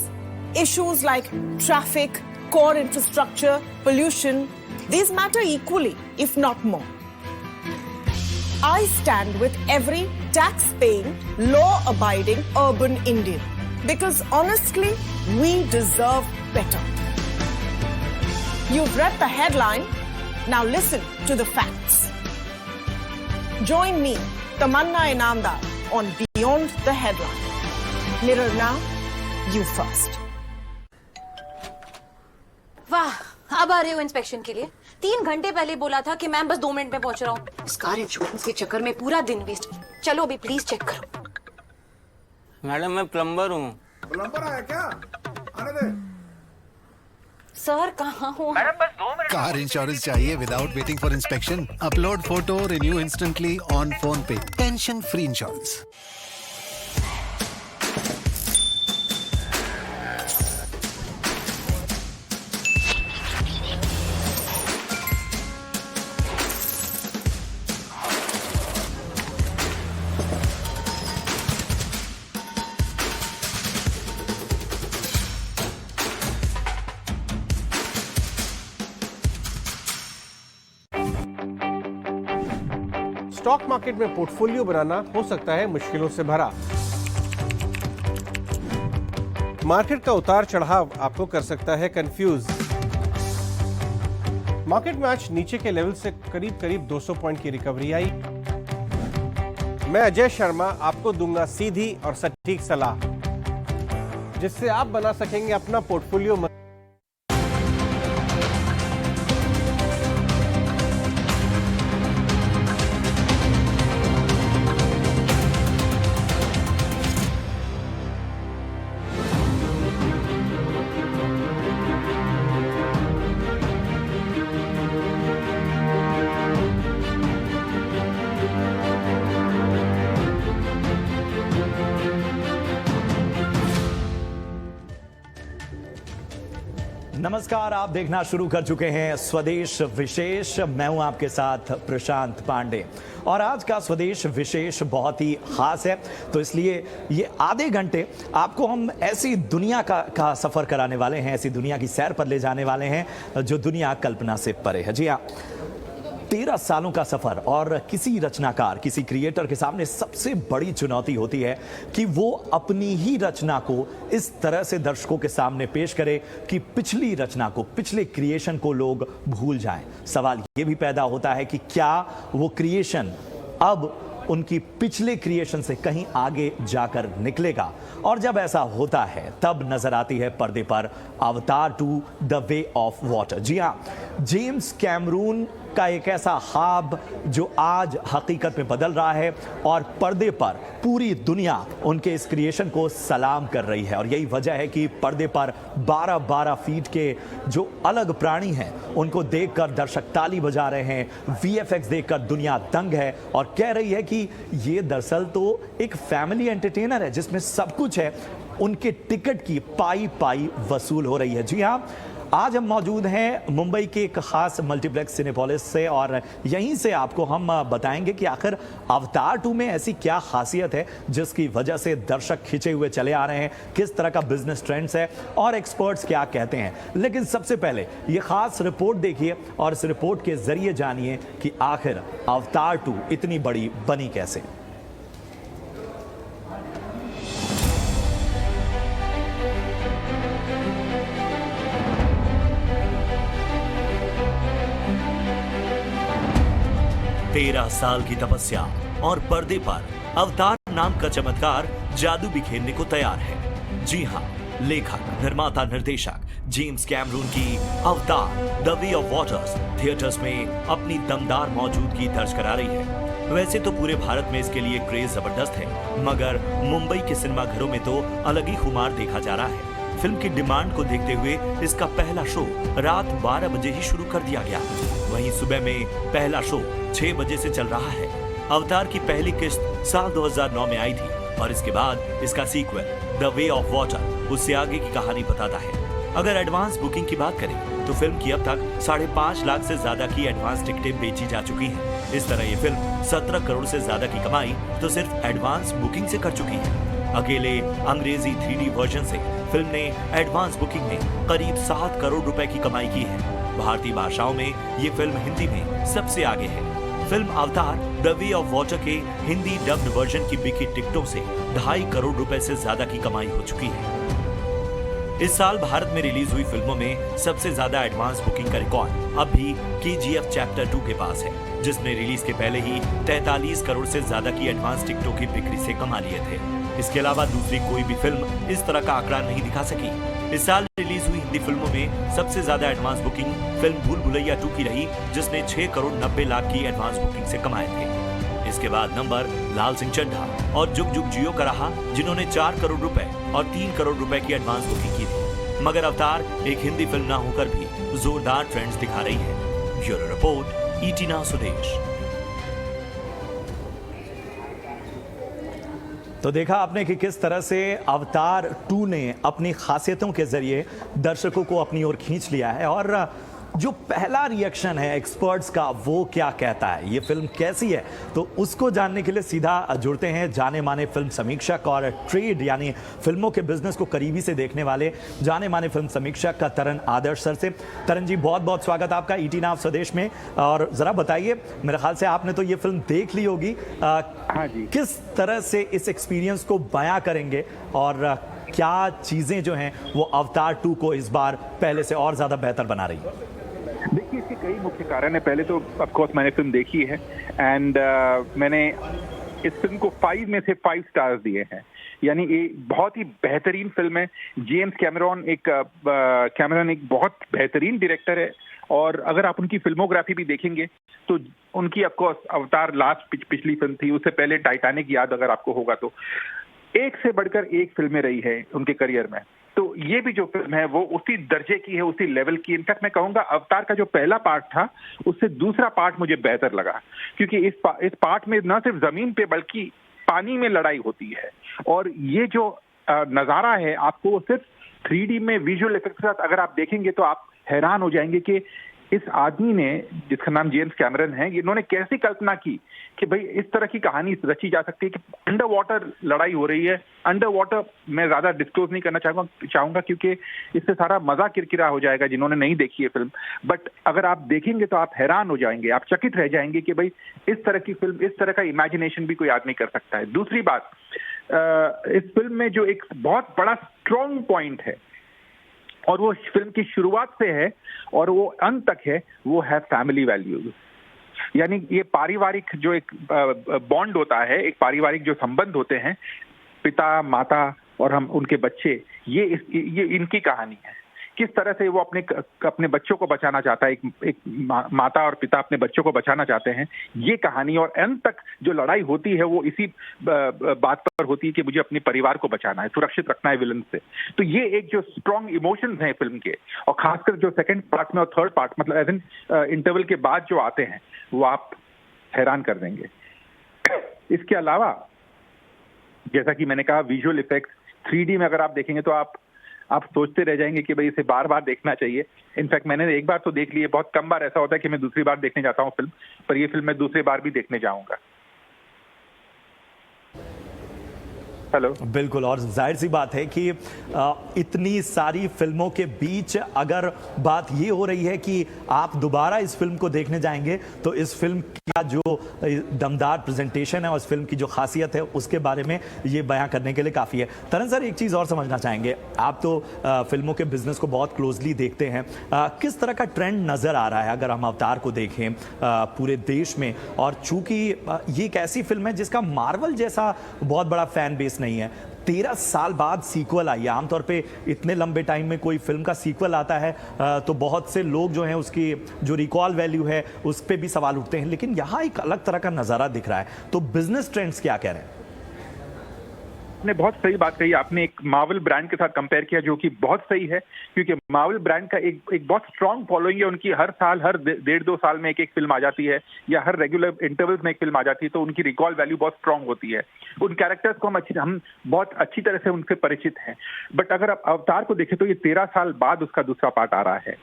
Issues like traffic, core infrastructure, pollution, these matter equally, if not more. I stand with every tax-paying, law-abiding urban Indian because honestly, we deserve better. You've read the headline, now listen to the facts. Join me, Tamanna Inamdar, on Beyond the Headline. Mirror now, you first. वाह, अब आ रहे हो inspection के लिए? 3 घंटे पहले बोला था कि मैम बस 2 मिनट में पहुंच रहा हूँ। इस कार इंश्योरेंस के चक्कर में पूरा दिन वेस्ट। चलो अभी प्लीज चेक करो। मैडम मैं प्लम्बर हूँ। प्लम्बर आया क्या? आने दे। सर कहाँ हो? मैडम बस 2 मिनट। कार इंश्योरेंस चाहिए without waiting for inspection? Upload photo, renew instantly on phone पे। Tension free insurance. Stock market में पोर्टफोलियो बनाना हो सकता है मुश्किलों से भरा। मार्केट का उतार चढ़ाव आपको कर सकता है कंफ्यूज। मार्केट में आज नीचे के लेवल से करीब 200 पॉइंट की रिकवरी आई। मैं अजय शर्मा आपको दूंगा सीधी और सटीक सलाह, जिससे आप बना सकेंगे अपना पोर्टफोलियो। नमस्कार, आप देखना शुरू कर चुके हैं स्वदेश विशेष। मैं हूं आपके साथ प्रशांत पांडे और आज का स्वदेश विशेष बहुत ही खास है, तो इसलिए ये आधे घंटे आपको हम ऐसी दुनिया का सफर कराने वाले हैं, ऐसी दुनिया की सैर पर ले जाने वाले हैं जो दुनिया कल्पना से परे है। जी हाँ, 13 सालों का सफर और किसी रचनाकार, किसी क्रिएटर के सामने सबसे बड़ी चुनौती होती है कि वो अपनी ही रचना को इस तरह से दर्शकों के सामने पेश करे कि पिछली रचना को, पिछले क्रिएशन को लोग भूल जाएं। सवाल ये भी पैदा होता है कि क्या वो क्रिएशन अब उनकी पिछले क्रिएशन से कहीं आगे जाकर निकलेगा, और जब ऐसा होता है तब नजर आती है पर्दे पर अवतार 2 द वे ऑफ वाटर। जी हाँ, जेम्स कैमरून का एक ऐसा ख्वाब जो आज हकीकत में बदल रहा है और पर्दे पर पूरी दुनिया उनके इस क्रिएशन को सलाम कर रही है। और यही वजह है कि पर्दे पर 12-12 फीट के जो अलग प्राणी हैं उनको देखकर दर्शक ताली बजा रहे हैं। VFX देखकर दुनिया दंग है और कह रही है कि ये दरअसल तो एक फैमिली एंटरटेनर है जिसमें सब कुछ है। उनके टिकट की पाई वसूल हो रही है। जी हाँ, आज हम मौजूद हैं मुंबई के एक खास मल्टीप्लेक्स सिनेपोलिस से और यहीं से आपको हम बताएंगे कि आखिर अवतार 2 में ऐसी क्या खासियत है जिसकी वजह से दर्शक खिंचे हुए चले आ रहे हैं, किस तरह का बिजनेस ट्रेंड्स है और एक्सपर्ट्स क्या कहते हैं। लेकिन सबसे पहले ये खास रिपोर्ट देखिए और इस रिपोर्ट के जरिए जानिए कि आखिर अवतार 2 इतनी बड़ी बनी कैसे। तेरह साल की तपस्या और पर्दे पर अवतार नाम का चमत्कार जादू बिखेरने को तैयार है। जी हाँ, लेखक, निर्माता, निर्देशक जेम्स कैमरून की अवतार the way of waters theatres में अपनी दमदार मौजूदगी दर्ज करा रही है। वैसे तो पूरे भारत में इसके लिए क्रेज जबरदस्त है, मगर मुंबई के सिनेमाघरों में तो अलग ही खुमार देखा जा रहा है। फिल्म की डिमांड को देखते हुए इसका पहला शो रात 12 बजे ही शुरू कर दिया गया। वहीं सुबह में पहला शो 6 बजे से चल रहा है। अवतार की पहली किस्त साल 2009 में आई थी और इसके बाद इसका sequel the way of water उससे आगे की कहानी बताता है। अगर एडवांस बुकिंग की बात करें तो फिल्म की अब तक 5.5 लाख से ज्यादा की एडवांस टिकटें बेची जा चुकी हैं। इस तरह ये फिल्म 17 करोड़ से ज्यादा की कमाई तो सिर्फ एडवांस बुकिंग से कर चुकी है। अकेले अंग्रेजी 3D वर्जन से फिल्म ने एडवांस बुकिंग में करीब 7 करोड़ रुपए की कमाई की है। भारतीय भाषाओं में ये फिल्म हिंदी में सबसे आगे है। फिल्म अवतार द वे ऑफ वाटर के हिंदी डब्ड वर्जन की बिकी टिकटों से 2.5 करोड़ रुपए से ज्यादा की कमाई हो चुकी है। इस साल भारत में रिलीज हुई फिल्मों में सबसे ज्यादा एडवांस बुकिंग का रिकॉर्ड अब भी KGF चैप्टर 2 के पास है, जिसने रिलीज के पहले ही 43 करोड़ से ज्यादा की एडवांस टिकटों की बिक्री से कमा लिए थे। इसके अलावा दूसरी कोई भी फिल्म इस तरह का आंकड़ा नहीं दिखा सकी। इस साल रिलीज हुई हिंदी फिल्मों में सबसे ज्यादा एडवांस बुकिंग फिल्म भूल भुलैया 2 की रही, जिसने 6 करोड़ 90 लाख की एडवांस बुकिंग से कमाए थे। इसके बाद नंबर लाल सिंह चड्ढा और जुग जुग जियो का रहा, जिन्होंने 4 करोड़ रुपए और 3 करोड़ रुपए की एडवांस बुकिंग की थी। मगर अवतार एक हिंदी फिल्म ना होकर भी जोरदार ट्रेंड्स दिखा रही है। ब्यूरो रिपोर्ट, ET Now स्वदेश। तो देखा आपने कि किस तरह से अवतार 2 ने अपनी खासियतों के जरिए दर्शकों को अपनी ओर खींच लिया है, और जो पहला रिएक्शन है एक्सपर्ट्स का वो क्या कहता है, ये फिल्म कैसी है, तो उसको जानने के लिए सीधा जुड़ते हैं जाने माने फिल्म समीक्षक और ट्रेड यानी फिल्मों के बिजनेस को करीबी से देखने वाले जाने माने फिल्म समीक्षक तरन आदर्श सर से। तरन जी, बहुत बहुत स्वागत आपका ET Now स्वदेश में। और ज़रा बताइए, मेरे ख्याल से आपने तो ये फिल्म देख ली होगी, हाँ जी, किस तरह से इस एक्सपीरियंस को बयां करेंगे और क्या चीज़ें जो हैं वो अवतार 2 को इस बार पहले से और ज़्यादा बेहतर बना रही है? देखिए, इसके कई मुख्य कारण है। पहले तो ऑफ कोर्स मैंने फिल्म देखी है एंड मैंने इस फिल्म को 5 में से 5 स्टार्स दिए हैं। यानी ये बहुत ही बेहतरीन फिल्म है। जेम्स कैमरॉन एक बहुत बेहतरीन डायरेक्टर है, और अगर आप उनकी फिल्मोग्राफी भी देखेंगे तो उनकी ऑफ कोर्स अवतार लास्ट पिछली फिल्म थी, उससे पहले टाइटैनिक याद अगर आपको होगा तो एक से बढ़कर एक फिल्में रही है उनके करियर में। तो ये भी जो फिल्म है वो उसी दर्जे की है, उसी लेवल की। इनफैक्ट मैं कहूंगा अवतार का जो पहला पार्ट था उससे दूसरा पार्ट मुझे बेहतर लगा, क्योंकि इस पार्ट में न सिर्फ जमीन पे बल्कि पानी में लड़ाई होती है। और ये जो नजारा है आपको सिर्फ 3D में विजुअल इफेक्ट के साथ अगर आप देखेंगे तो आप हैरान हो जाएंगे कि इस आदमी ने, जिसका नाम जेम्स कैमरन है, इन्होंने कैसी कल्पना की कि भाई इस तरह की कहानी रची जा सकती है कि अंडर वाटर लड़ाई हो रही है। अंडर वाटर मैं ज्यादा डिस्क्लोज नहीं करना चाहूंगा क्योंकि इससे सारा मजा किरकिरा हो जाएगा जिन्होंने नहीं देखी है फिल्म। बट अगर आप देखेंगे तो आप हैरान हो जाएंगे, आप चकित रह जाएंगे कि भाई इस तरह की फिल्म, इस तरह का इमेजिनेशन भी कोई आदमी कर सकता है। दूसरी बात, इस फिल्म में जो एक बहुत बड़ा स्ट्रॉन्ग पॉइंट है और वो फिल्म की शुरुआत से है और वो अंत तक है, वो है फैमिली वैल्यूज। यानी ये पारिवारिक जो एक बॉन्ड होता है, एक पारिवारिक जो संबंध होते हैं, पिता माता और हम उनके बच्चे, ये इनकी कहानी है। किस तरह से वो अपने बच्चों को बचाना चाहता है, एक माता और पिता अपने बच्चों को बचाना चाहते हैं, ये कहानी। और अंत तक जो लड़ाई होती है वो इसी बात पर होती है कि मुझे अपने परिवार को बचाना है, सुरक्षित रखना है विलन से। तो ये एक जो स्ट्रॉन्ग इमोशंस हैं फिल्म के, और खासकर जो सेकंड पार्ट में और थर्ड पार्ट मतलब एज इन इंटरवल के बाद जो आते हैं, वो आप हैरान कर देंगे। इसके अलावा जैसा कि मैंने कहा, विजुअल इफेक्ट्स 3D में अगर आप देखेंगे तो आप सोचते रह जाएंगे कि भाई इसे बार बार देखना चाहिए। इनफैक्ट मैंने एक बार तो देख ली है, बहुत कम बार ऐसा होता है कि मैं दूसरी बार देखने जाता हूँ फिल्म, पर ये फिल्म मैं दूसरी बार भी देखने जाऊंगा। हेलो, बिल्कुल। और जाहिर सी बात है कि इतनी सारी फिल्मों के बीच अगर बात ये हो रही है कि आप दोबारा इस फिल्म को देखने जाएंगे तो इस फिल्म का जो दमदार प्रेजेंटेशन है और इस फिल्म की जो खासियत है उसके बारे में ये बयां करने के लिए काफ़ी है। तरन सर, एक चीज़ और समझना चाहेंगे, आप तो फिल्मों के बिजनेस को बहुत क्लोजली देखते हैं, किस तरह का ट्रेंड नज़र आ रहा है अगर हम अवतार को देखें पूरे देश में? और चूंकि ये एक ऐसी फिल्म है जिसका मार्वल जैसा बहुत बड़ा फैन बेस नहीं है, 13 साल बाद सीक्वल आई है। आमतौर पे इतने लंबे टाइम में कोई फिल्म का सीक्वल आता है तो बहुत से लोग जो हैं उसकी जो रिकॉल वैल्यू है उस पर भी सवाल उठते हैं, लेकिन यहाँ एक अलग तरह का नज़ारा दिख रहा है। तो बिजनेस ट्रेंड्स क्या कह रहे हैं? आपने बहुत सही बात कही। आपने एक मार्वल ब्रांड के साथ कंपेयर किया, जो कि बहुत सही है, क्योंकि मार्वल ब्रांड का एक बहुत स्ट्रांग फॉलोइंग है। उनकी हर साल, हर 1.5-2 साल में एक फिल्म आ जाती है, या हर रेगुलर इंटरवल्स में एक फिल्म आ जाती है, तो उनकी रिकॉल वैल्यू बहुत स्ट्रांग होती है। उन कैरेक्टर्स को हम बहुत अच्छी तरह से उनसे परिचित हैं। बट अगर आप अवतार को देखें तो ये 13 साल बाद उसका दूसरा पार्ट आ रहा है।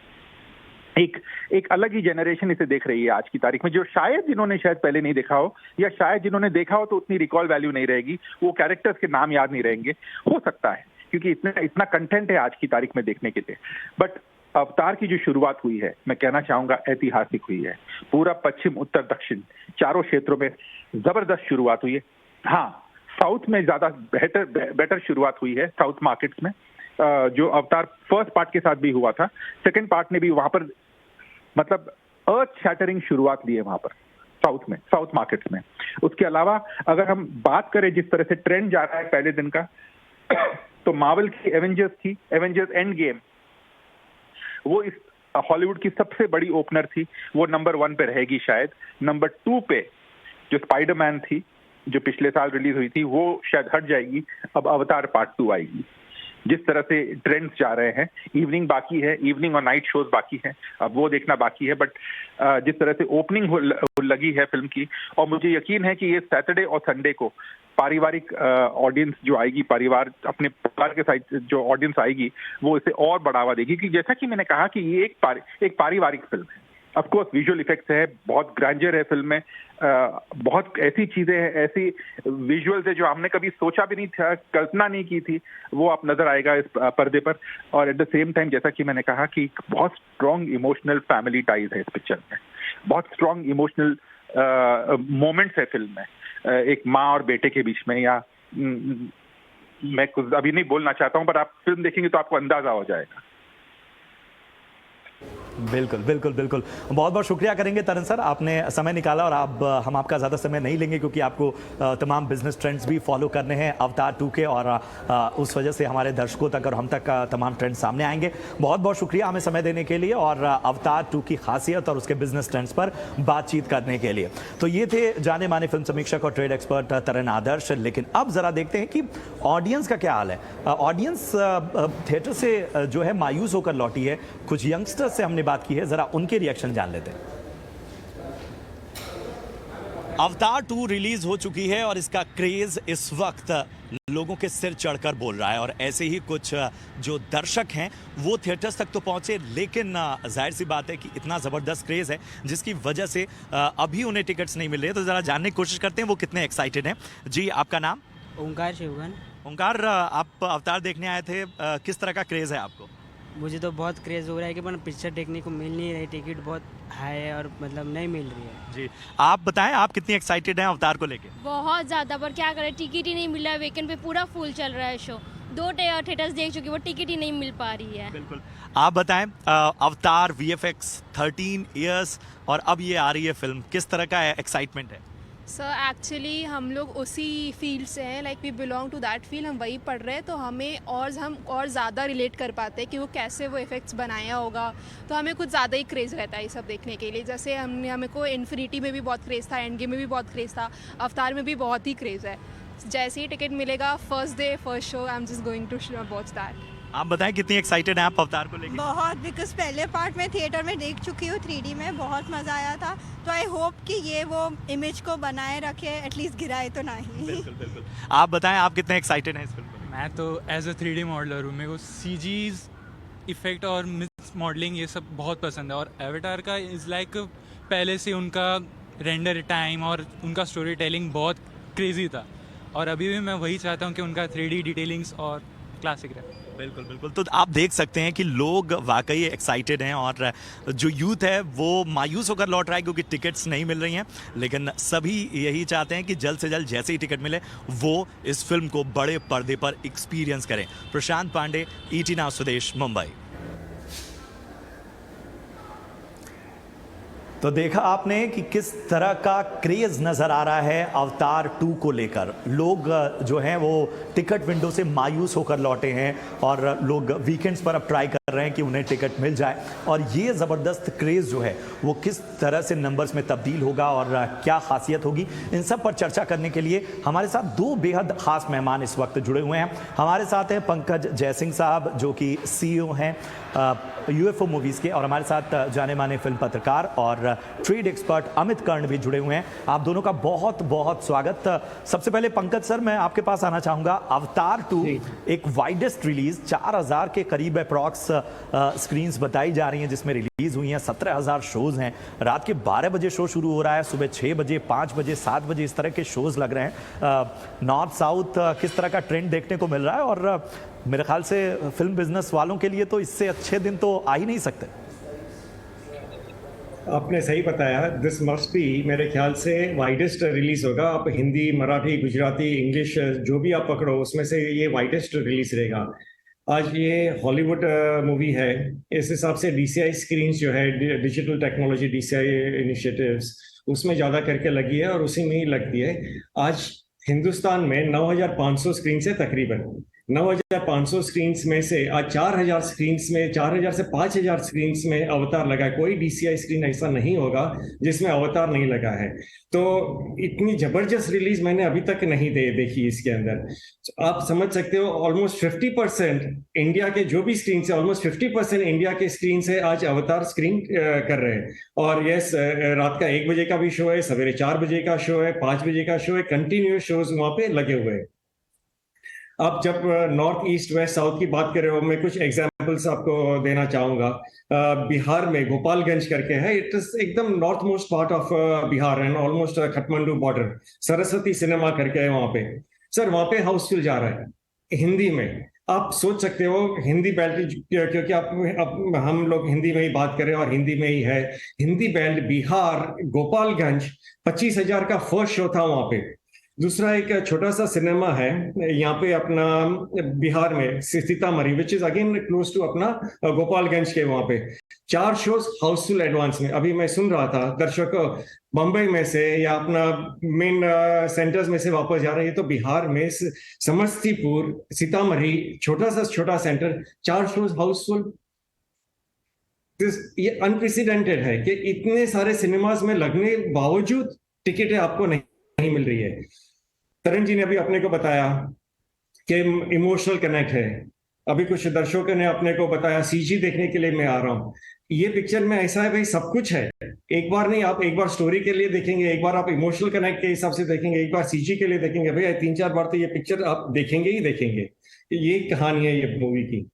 एक अलग ही जनरेशन इसे देख रही है आज की तारीख में, जो जिन्होंने शायद पहले नहीं देखा हो, या शायद जिन्होंने देखा हो तो उतनी रिकॉल वैल्यू नहीं रहेगी, वो कैरेक्टर्स के नाम याद नहीं रहेंगे, हो सकता है, क्योंकि इतना कंटेंट है आज की तारीख में देखने के लिए। बट अवतार की जो शुरुआत हुई है, मैं कहना चाहूंगा ऐतिहासिक हुई है। पूरा पश्चिम, उत्तर, दक्षिण चारों क्षेत्रों में जबरदस्त शुरुआत हुई है। हाँ, साउथ में ज्यादा बेटर शुरुआत हुई है, साउथ मार्केट्स में, जो अवतार फर्स्ट पार्ट के साथ भी हुआ था। सेकेंड पार्ट ने भी वहां पर मतलब अर्थ शैटरिंग शुरुआत ली है वहां पर, साउथ मार्केट्स में। उसके अलावा अगर हम बात करें जिस तरह से ट्रेंड जा रहा है पहले दिन का, तो मार्वल की एवेंजर्स थी, एवेंजर्स एंड गेम, वो इस हॉलीवुड की सबसे बड़ी ओपनर थी, वो नंबर 1 पे रहेगी शायद। नंबर 2 पे जो स्पाइडरमैन थी, जो पिछले साल रिलीज हुई थी, वो शायद हट जाएगी। अब अवतार पार्ट 2 आएगी। जिस तरह से ट्रेंड्स जा रहे हैं, इवनिंग बाकी है, इवनिंग और नाइट शोज बाकी है, अब वो देखना बाकी है। बट जिस तरह से ओपनिंग लगी है फिल्म की, और मुझे यकीन है कि ये सैटरडे और संडे को पारिवारिक ऑडियंस जो आएगी, परिवार अपने परिवार के साथ जो ऑडियंस आएगी, वो इसे और बढ़ावा देगी। कि जैसा कि मैंने कहा कि ये एक पारिवारिक फिल्म है। ऑफ कोर्स विजुअल इफेक्ट्स है, बहुत ग्रैंडर है फिल्म में, बहुत ऐसी चीजें हैं, ऐसी विजुअल्स है जो हमने कभी सोचा भी नहीं था, कल्पना नहीं की थी, वो आप नजर आएगा इस पर्दे पर। और एट द सेम टाइम, जैसा कि मैंने कहा कि बहुत स्ट्रॉन्ग इमोशनल फैमिली टाइज है इस पिक्चर में, बहुत स्ट्रॉन्ग इमोशनल मोमेंट्स है फिल्म में, एक माँ और बेटे के बीच में। या मैं कुछ अभी नहीं बोलना चाहता हूँ, पर आप फिल्म देखेंगे तो आपको अंदाजा हो जाएगा। बिल्कुल बिल्कुल बिल्कुल, बहुत बहुत शुक्रिया करेंगे तरन सर, आपने समय निकाला। और हम आपका ज़्यादा समय नहीं लेंगे क्योंकि आपको तमाम बिजनेस ट्रेंड्स भी फॉलो करने हैं अवतार 2 के, और उस वजह से हमारे दर्शकों तक और हम तक तमाम ट्रेंड्स सामने आएंगे। बहुत बहुत शुक्रिया हमें समय देने के लिए और अवतार 2 की खासियत और उसके बिजनेस ट्रेंड्स पर बातचीत करने के लिए। तो ये थे जाने माने फिल्म समीक्षक और ट्रेड एक्सपर्ट तरन आदर्श। लेकिन अब ज़रा देखते हैं कि ऑडियंस का क्या हाल है। ऑडियंस थिएटर से जो है मायूस होकर लौटी है। कुछ यंगस्टर्स से हमने बात की है, जरा उनके रिएक्शन जान लेते हैं। अवतार 2 रिलीज हो चुकी है और इसका क्रेज इस वक्त लोगों के सिर चढ़कर बोल रहा है, और ऐसे ही कुछ जो दर्शक हैं वो थिएटर्स तक तो पहुंचे, लेकिन जाहिर सी बात है कि इतना ज़बरदस्त क्रेज है जिसकी वजह से अभी उन्हें टिकट्स नहीं मिल रहे। तो ज़रा जानने की कोशिश करते हैं वो कितने एक्साइटेड हैं। जी, आपका नाम? ओंकार शिवगन। ओंकार, आप अवतार देखने आए थे, किस तरह का क्रेज है आपको? मुझे तो बहुत क्रेज़ हो रहा है कि मतलब पिक्चर देखने को मिल नहीं रही, टिकट बहुत हाई है और मतलब नहीं मिल रही है। जी, आप बताएं आप कितनी एक्साइटेड हैं अवतार को लेके? बहुत ज़्यादा, पर क्या करें, टिकट ही नहीं मिल रहा है। वीकेंड पे पूरा फुल चल रहा है शो, 2 थिएटर्स देख चुकी, वो टिकट ही नहीं मिल पा रही है। बिल्कुल, आप बताएं अवतार VFX 13 इयर्स और अब ये आ रही है फिल्म, किस तरह का एक्साइटमेंट है? सर एक्चुअली हम लोग उसी फील्ड से हैं, like we belong to that field, हम वही पढ़ रहे हैं, तो हम और ज़्यादा रिलेट कर पाते हैं कि वो कैसे वो इफेक्ट्स बनाया होगा। तो हमें कुछ ज़्यादा ही क्रेज़ रहता है ये सब देखने के लिए। जैसे हमें को इन्फिनिटी में भी बहुत क्रेज़ था, एंड गेम में भी बहुत क्रेज़ था, अवतार में भी बहुत ही क्रेज़ है। जैसे ही टिकट मिलेगा, first day first show, I am just going to watch that. आप बताएं कितनी एक्साइटेड हैं आप अवतार को लेके? बहुत, बिकॉज पहले पार्ट में थिएटर में देख चुकी हूँ 3D में, बहुत मज़ा आया था। तो आई होप कि ये वो इमेज को बनाए रखे, एटलीस्ट गिराए तो नहीं। बिल्कुल बिल्कुल, आप बताएं आप कितने एक्साइटेड हैं इस फिल्म को? मैं तो एज अ 3D मॉडलर हूँ, मेरे को CGs इफेक्ट और मिक्स मॉडलिंग ये सब बहुत पसंद है। और एवेटार का इज़ लाइक पहले से उनका रेंडर टाइम और उनका स्टोरी टेलिंग बहुत क्रेजी था, और अभी भी मैं वही चाहता हूँ कि उनका 3D डिटेलिंग्स और क्लासिक रहे। बिल्कुल बिल्कुल, तो आप देख सकते हैं कि लोग वाकई एक्साइटेड हैं, और जो यूथ है वो मायूस होकर लौट रहा है क्योंकि टिकट्स नहीं मिल रही हैं। लेकिन सभी यही चाहते हैं कि जल्द से जल्द जैसे ही टिकट मिले वो इस फिल्म को बड़े पर्दे पर एक्सपीरियंस करें। प्रशांत पांडे, ET नाउ स्वदेश, मुंबई। तो देखा आपने कि किस तरह का क्रेज नजर आ रहा है अवतार 2 को लेकर। लोग जो हैं वो टिकट विंडो से मायूस होकर लौटे हैं और लोग वीकेंड्स पर अब ट्राई कर रहे हैं कि उन्हें टिकट मिल जाए। और ये ज़बरदस्त क्रेज़ जो है वो किस तरह से नंबर्स में तब्दील होगा और क्या खासियत होगी, इन सब पर चर्चा करने के लिए हमारे साथ दो बेहद ख़ास मेहमान इस वक्त जुड़े हुए हैं। हमारे साथ हैं पंकज जयसिंह साहब जो कि CEO हैं UFO मूवीज़ के, और हमारे साथ जाने माने फिल्म पत्रकार और ट्रेड एक्सपर्ट अमित कर्ण भी जुड़े हुए हैं। आप दोनों का बहुत बहुत स्वागत। सबसे पहले पंकज सर, मैं आपके पास आना चाहूँगा। अवतार 2 एक वाइडेस्ट रिलीज 4000 के करीब अप्रॉक्स स्क्रीन्स बताई जा रही हैं जिसमें रिलीज हुई हैं। 17000 शोज़ हैं। रात के 12 बजे शो शुरू हो रहा है, सुबह 6 बजे, 5 बजे, 7 बजे इस तरह के शोज़ लग रहे हैं। नॉर्थ साउथ किस तरह का ट्रेंड देखने को मिल रहा है, और मेरे ख्याल से फिल्म बिजनेस वालों के लिए तो इससे अच्छे दिन तो आ ही नहीं सकते। आपने सही बताया, दिस मस्ट बी मेरे ख्याल से वाइडेस्ट रिलीज होगा। आप हिंदी, मराठी, गुजराती, इंग्लिश जो भी आप पकड़ो उसमें से ये वाइडेस्ट रिलीज रहेगा। आज ये हॉलीवुड मूवी है, इस हिसाब से DCI स्क्रीन्स जो है, डिजिटल टेक्नोलॉजी DCI इनिशिएटिव्स, उसमें ज़्यादा करके लगी है और उसी में ही लगती है। आज हिंदुस्तान में 9500 स्क्रीन है, तकरीबन 9500 स्क्रीन्स में से आज 4000 स्क्रीन्स में, 4000 से 5000 स्क्रीन्स में अवतार लगा है। कोई DCI स्क्रीन ऐसा नहीं होगा जिसमें अवतार नहीं लगा है। तो इतनी जबरदस्त रिलीज मैंने अभी तक नहीं देखी इसके अंदर। आप समझ सकते हो ऑलमोस्ट 50% इंडिया के जो भी स्क्रीन है, ऑलमोस्ट 50% इंडिया के स्क्रीन से आज अवतार स्क्रीन कर रहे हैं। और यस, रात का 1 बजे का भी शो है, सवेरे 4 बजे का शो है, 5 बजे का शो है, कंटिन्यूस शोज वहां पे लगे हुए हैं। आप जब नॉर्थ ईस्ट वेस्ट साउथ की बात कर रहे हो, मैं कुछ एग्जांपल्स आपको देना चाहूंगा। बिहार में गोपालगंज करके है, इट इज एकदम north most part of Bihar and almost Kathmandu border. Saraswati cinema करके है वहां पे। सर वहां पे हाउसफुल जा रहा है हिंदी में। आप सोच सकते हो हिंदी बेल्ट, क्योंकि आप हम लोग हिंदी में ही बात कर रहे हैं और हिंदी में ही है। हिंदी बेल्ट बिहार गोपालगंज 25,000 का फर्स्ट शो था वहां पे। दूसरा एक छोटा सा सिनेमा है यहाँ पे अपना बिहार में, Sitamarhi, which is again close to अपना गोपालगंज के। वहां पे 4 शोज हाउसफुल एडवांस में। अभी मैं सुन रहा था दर्शकों बंबई में से या अपना मेन सेंटर्स में से वापस जा रहे हैं, तो बिहार में समस्तीपुर, सीतामढ़ी, छोटा सेंटर, 4 शोज हाउसफुल। ये अनप्रेसिडेंटेड है कि इतने सारे सिनेमाज में लगने बावजूद टिकटें आपको नहीं मिल रही है। तरण जी ने अभी अपने को बताया कि इमोशनल कनेक्ट है। अभी कुछ दर्शकों ने अपने को बताया CG देखने के लिए मैं आ रहा हूँ। ये पिक्चर में ऐसा है भाई, सब कुछ है। एक बार नहीं, आप एक बार स्टोरी के लिए देखेंगे, एक बार आप इमोशनल कनेक्ट के हिसाब से देखेंगे, एक बार CG के लिए देखेंगे, भैया 3-4 बार तो ये पिक्चर आप देखेंगे ही देखेंगे। ये कहानी है ये मूवी की।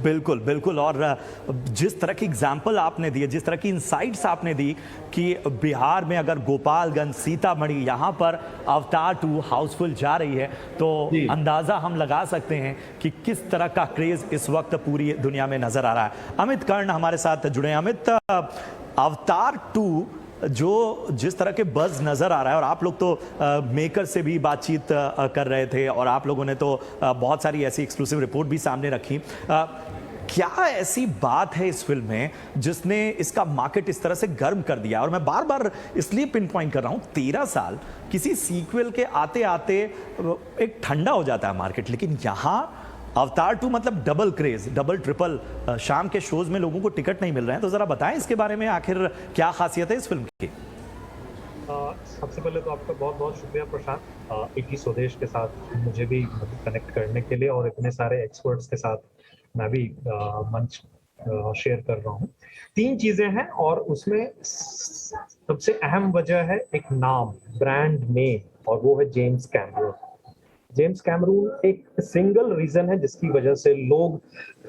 बिल्कुल बिल्कुल। और जिस तरह की एग्जाम्पल आपने दिए, जिस तरह की इंसाइट्स आपने दी कि बिहार में अगर गोपालगंज, सीतामढ़ी, यहाँ पर अवतार 2 हाउसफुल जा रही है, तो अंदाज़ा हम लगा सकते हैं कि किस तरह का क्रेज़ इस वक्त पूरी दुनिया में नज़र आ रहा है। अमित कर्ण हमारे साथ जुड़े हैं। अमित, अवतार 2 जो जिस तरह के बज़ नज़र आ रहा है, और आप लोग तो मेकर से भी बातचीत कर रहे थे और आप लोगों ने तो बहुत सारी ऐसी एक्सक्लूसिव रिपोर्ट भी सामने रखी। क्या ऐसी बात है इस फिल्म में जिसने इसका मार्केट इस तरह से गर्म कर दिया? और मैं बार बार इसलिए पिन पॉइंट कर रहा हूँ, 13 साल किसी सीक्वल के आते आते एक ठंडा हो जाता है मार्केट, लेकिन यहाँ अवतार 2 मतलब डबल क्रेज, डबल ट्रिपल, शाम के शोज में लोगों को टिकट नहीं मिल रहे हैं। तो जरा बताएं इसके बारे में, आखिर क्या खासियत है इस फिल्म की? सबसे पहले तो आपका बहुत बहुत शुक्रिया प्रशांत, इटी स्वदेश के साथ मुझे भी कनेक्ट करने के लिए, और इतने सारे एक्सपर्ट्स के साथ मैं भी मंच शेयर कर रहा हूँ। 3 चीजें हैं और उसमें सबसे अहम वजह है एक नाम, ब्रांड नेम, और वो है जेम्स कैमरून। जेम्स कैमरून एक सिंगल रीजन है जिसकी वजह से लोग,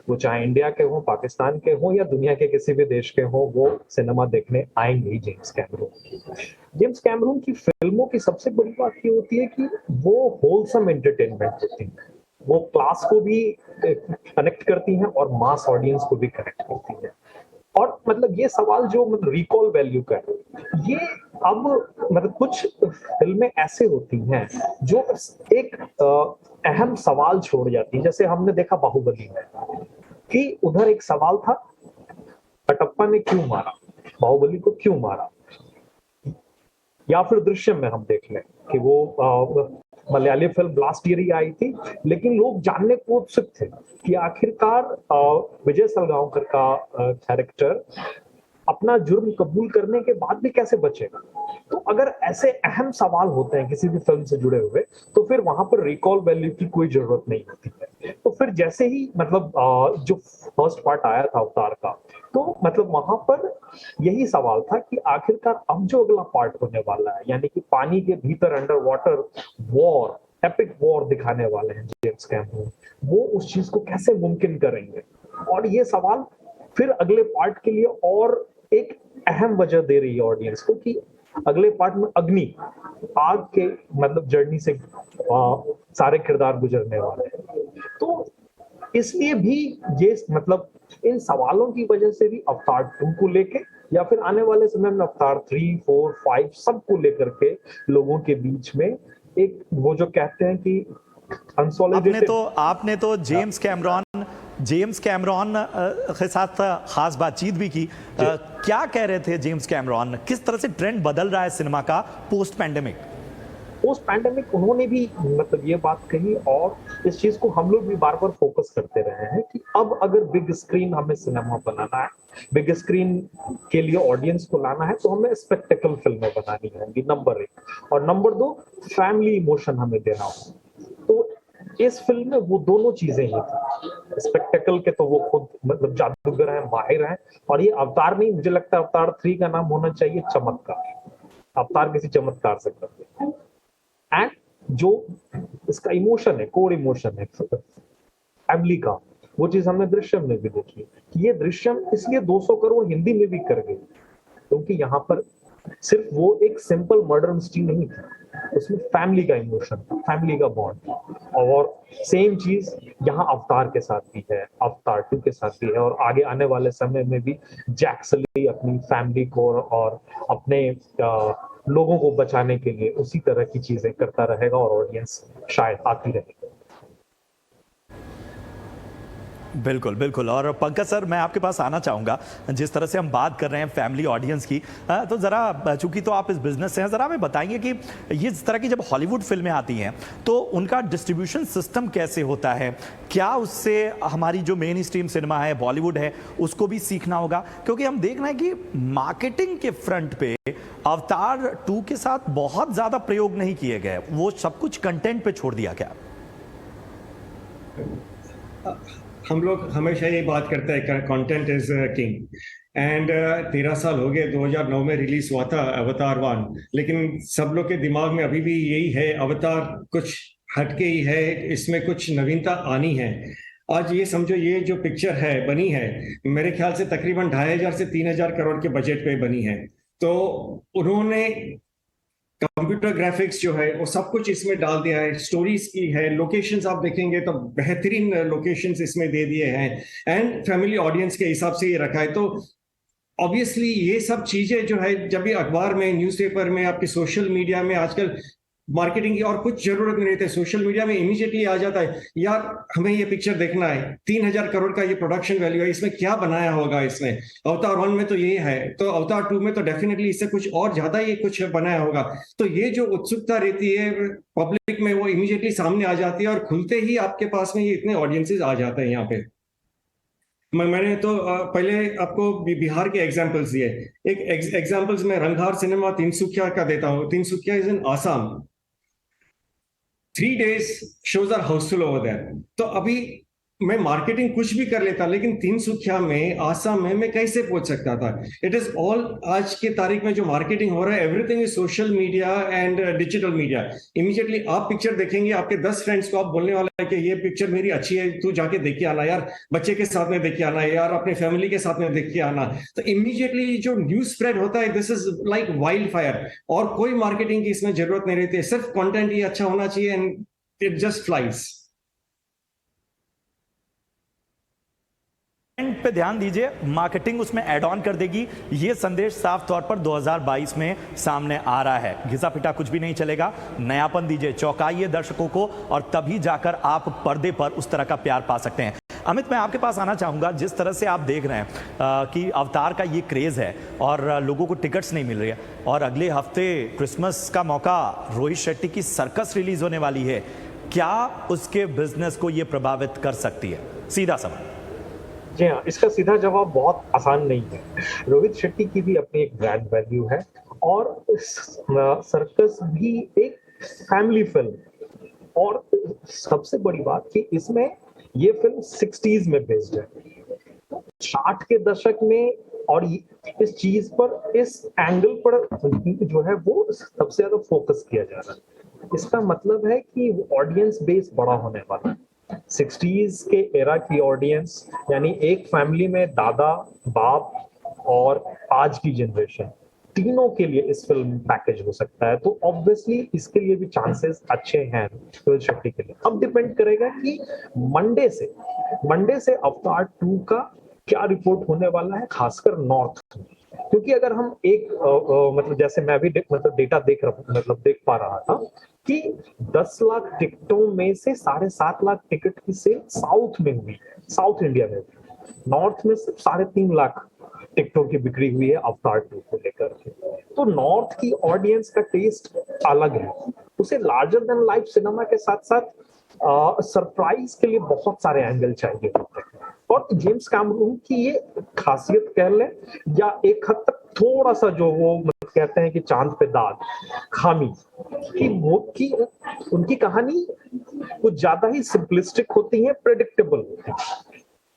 वो चाहे इंडिया के हों, पाकिस्तान के हों या दुनिया के किसी भी देश के हों, वो सिनेमा देखने आएंगे जेम्स कैमरून। जेम्स कैमरून की फिल्मों की सबसे बड़ी बात ये होती है कि वो होलसम एंटरटेनमेंट होती है। वो क्लास को भी कनेक्ट करती हैं और मास ऑडियंस को भी कनेक्ट करती है। और मतलब ये सवाल जो मतलब रिकॉल वैल्यू का है, ये अब मतलब कुछ फिल्में ऐसे होती हैं जो एक अहम सवाल छोड़ जाती है। जैसे हमने देखा बाहुबली में कि उधर एक सवाल था कटप्पा ने क्यों मारा, बाहुबली को क्यों मारा। या फिर दृश्यम में हम देख लें कि वो मलयाली फिल्म लास्ट ईयर ही आई थी, लेकिन लोग जानने को उत्सुक थे कि आखिरकार विजय सलगांवकर का कैरेक्टर अपना जुर्म कबूल करने के बाद भी कैसे बचेगा। तो अगर ऐसे अहम सवाल होते हैं किसी भी फिल्म से जुड़े हुए, तो फिर वहां पर रिकॉल वैल्यू की कोई जरूरत नहीं होती है। तो फिर जैसे ही मतलब जो फर्स्ट पार्ट आया था अवतार का, तो मतलब वहां पर यही सवाल था कि आखिरकार अब जो अगला पार्ट होने वाला है, यानी कि पानी के भीतर under water war, epic war दिखाने वाले हैं जेम्स कैमरन, वो उस चीज को कैसे मुमकिन करेंगे। और ये सवाल फिर अगले पार्ट के लिए और एक अहम वजह दे रही है ऑडियंस को कि अगले पार्ट में अग्नि, आग के मतलब जर्नी से सारे किरदार गुजरने वाले हैं। तो इसलिए भी ये मतलब इन सवालों की वजह से भी अवतार 2 को लेके या फिर आने वाले समय में अवतार 3, 4, 5 सबको लेकर के लोगों के बीच में एक वो जो कहते हैं कि आपने तो जेम्स कैमरॉन के साथ खास बातचीत भी की। क्या कह रहे थे जेम्स कैमरॉन, किस तरह से ट्रेंड बदल रहा है सिनेमा का पोस्ट पैंडेमिक उन्होंने भी मतलब ये बात कही, और इस चीज को हम लोग भी बार बार फोकस करते रहे हैं कि अब अगर बिग स्क्रीन हमें सिनेमा बनाना है, बिग स्क्रीन के लिए ऑडियंस को लाना है, तो हमें स्पेक्टेकल फिल्में बनानी होंगी, नंबर 1। और नंबर 2 फैमिली इमोशन हमें देना होगा। तो इस फिल्म में वो दोनों चीजें ही थी। स्पेक्टेकल के तो वो खुद मतलब जादूगर हैं, माहिर हैं, और ये अवतार नहीं, मुझे लगता है अवतार 3 का नाम होना चाहिए चमत्कार। अवतार किसी चमत्कार से करते हैं। एंड जो इसका इमोशन है, कोर इमोशन है फैमिली का, वो चीज हमने दृश्यम में भी देखी कि ये दृश्यम इसलिए 200 करोड़ हिंदी में भी कर गई क्योंकि यहाँ पर सिर्फ वो एक सिंपल मर्डर मिस्ट्री नहीं था, उसमें फैमिली का इमोशन, फैमिली का बॉन्ड। और सेम चीज यहाँ अवतार के साथ भी है, अवतार 2 के साथ भी है, और आगे आने वाले समय में भी जैक सली अपनी फैमिली को और अपने लोगों को बचाने के लिए उसी तरह की चीजें करता रहेगा और ऑडियंस शायद आती रहेगी। बिल्कुल बिल्कुल। और पंकज सर, मैं आपके पास आना चाहूँगा, जिस तरह से हम बात कर रहे हैं फैमिली ऑडियंस की, तो ज़रा चूंकि तो आप इस बिज़नेस से हैं, ज़रा हमें बताएंगे कि ये इस तरह की जब हॉलीवुड फिल्में आती हैं तो उनका डिस्ट्रीब्यूशन सिस्टम कैसे होता है? क्या उससे हमारी जो मेन स्ट्रीम सिनेमा है, बॉलीवुड है, उसको भी सीखना होगा? क्योंकि हम देख रहे हैं कि मार्केटिंग के फ्रंट पे अवतार 2 के साथ बहुत ज़्यादा प्रयोग नहीं किए गए, वो सब कुछ कंटेंट पे छोड़ दिया गया। हम लोग हमेशा ये बात करते हैं कंटेंट इज किंग, एंड 13 साल हो गए, 2009 में रिलीज हुआ था अवतार 1, लेकिन सब लोग के दिमाग में अभी भी यही है अवतार कुछ हटके ही है, इसमें कुछ नवीनता आनी है। आज ये समझो, ये जो पिक्चर है बनी है मेरे ख्याल से तकरीबन 2500 से 3000 करोड़ के बजट पे बनी है। तो उन्होंने कंप्यूटर ग्राफिक्स जो है वो सब कुछ इसमें डाल दिया है, स्टोरीज की है, लोकेशंस आप देखेंगे तो बेहतरीन लोकेशंस इसमें दे दिए हैं, एंड फैमिली ऑडियंस के हिसाब से ये रखा है। तो ऑब्वियसली ये सब चीजें जो है जब भी अखबार में, न्यूज़पेपर में, आपके सोशल मीडिया में आजकल मार्केटिंग की और कुछ जरूरत नहीं रहती है, सोशल मीडिया में इमीडिएटली आ जाता है, यार हमें ये पिक्चर देखना है, 3000 करोड़ का ये प्रोडक्शन वैल्यू है, इसमें क्या बनाया होगा इसने। अवतार 1 में तो ये है, तो अवतार 2 में तो डेफिनेटली इससे कुछ और ज्यादा ये कुछ बनाया होगा। तो ये जो उत्सुकता रहती है पब्लिक में वो इमीडिएटली सामने आ जाती है, और खुलते ही आपके पास में ये इतने ऑडियंसेस आ जाते हैं यहाँ पे। मैंने तो पहले आपको बिहार के एग्जांपल्स दिए, एक एग्जांपल्स में रंगहार सिनेमा तिनसुकिया का देता हूँ। Tinsukia is in Assam, 3 days shows are housefull over there. तो अभी मैं मार्केटिंग कुछ भी कर लेता, लेकिन तिनसुकिया में, आसाम में मैं कैसे पहुंच सकता था? इट इज ऑल, आज के तारीख में जो मार्केटिंग हो रहा है, everything is social media and digital media. Immediately आप पिक्चर देखेंगे, आपके 10 फ्रेंड्स को आप बोलने वाला है कि ये पिक्चर मेरी अच्छी है, तू जाके देख के आना यार, बच्चे के साथ में देख के आना यार, अपने फैमिली के साथ में देख के आना। तो इमीडिएटली जो न्यूज स्प्रेड होता है, this is like wild fire, और कोई मार्केटिंग की इसमें जरूरत नहीं रहती है, सिर्फ कॉन्टेंट ही अच्छा होना चाहिए एंड इट जस्ट फ्लाइज। पे ध्यान दीजिए, मार्केटिंग उसमें ऐड ऑन कर देगी, ये संदेश साफ तौर पर 2022 में सामने आ रहा है। घिसा पिटा कुछ भी नहीं चलेगा, नयापन दीजिए, चौंकाइए दर्शकों को, और तभी जाकर आप पर्दे पर उस तरह का प्यार पा सकते हैं। अमित, मैं आपके पास आना चाहूँगा, जिस तरह से आप देख रहे हैं कि अवतार का ये क्रेज़ है और लोगों को टिकट्स नहीं मिल रही है, और अगले हफ्ते क्रिसमस का मौका रोहित शेट्टी की सर्कस रिलीज होने वाली है, क्या उसके बिजनेस को ये प्रभावित कर सकती है? सीधा सवाल। जी हाँ, इसका सीधा जवाब बहुत आसान नहीं है। रोहित शेट्टी की भी अपनी एक ब्रांड वैल्यू है और सर्कस भी एक फैमिली फिल्म, और सबसे बड़ी बात कि इसमें ये फिल्म 60s में बेस्ड है, 60 के दशक में, और इस चीज पर, इस एंगल पर जो है वो सबसे ज्यादा फोकस किया जा रहा है। इसका मतलब है कि ऑडियंस बेस बड़ा होने वाला है। 60s के एरा की ऑडियंस, यानी एक फैमिली में दादा, बाप और आज की जनरेशन, तीनों के लिए इस फिल्म पैकेज हो सकता है। तो ऑब्वियसली इसके लिए भी चांसेस अच्छे हैं रोहित शेट्टी के लिए। अब डिपेंड करेगा कि मंडे से अवतार 2 का क्या रिपोर्ट होने वाला है, खासकर नॉर्थ में। क्योंकि अगर हम एक मतलब जैसे मैं भी डेटा देख पा रहा था कि 10 लाख टिकटों में से 7.5 लाख टिकट की सेल साउथ में हुई है, साउथ इंडिया में। नॉर्थ में सिर्फ 3.5 लाख टिकटों की बिक्री हुई है अवतार 2 को लेकर। तो नॉर्थ की ऑडियंस का टेस्ट अलग है, उसे लार्जर देन लाइफ सिनेमा के साथ साथ सरप्राइज के लिए बहुत सारे एंगल चाहिए होते हैं। और जेम्स कैमरून की ये खासियत कह लें, या एक हद तक थोड़ा सा जो वो कहते हैं कि चांद पे दाग, खामी, कि उनकी कहानी कुछ ज्यादा ही सिंपलिस्टिक होती है, प्रेडिक्टेबल होती है।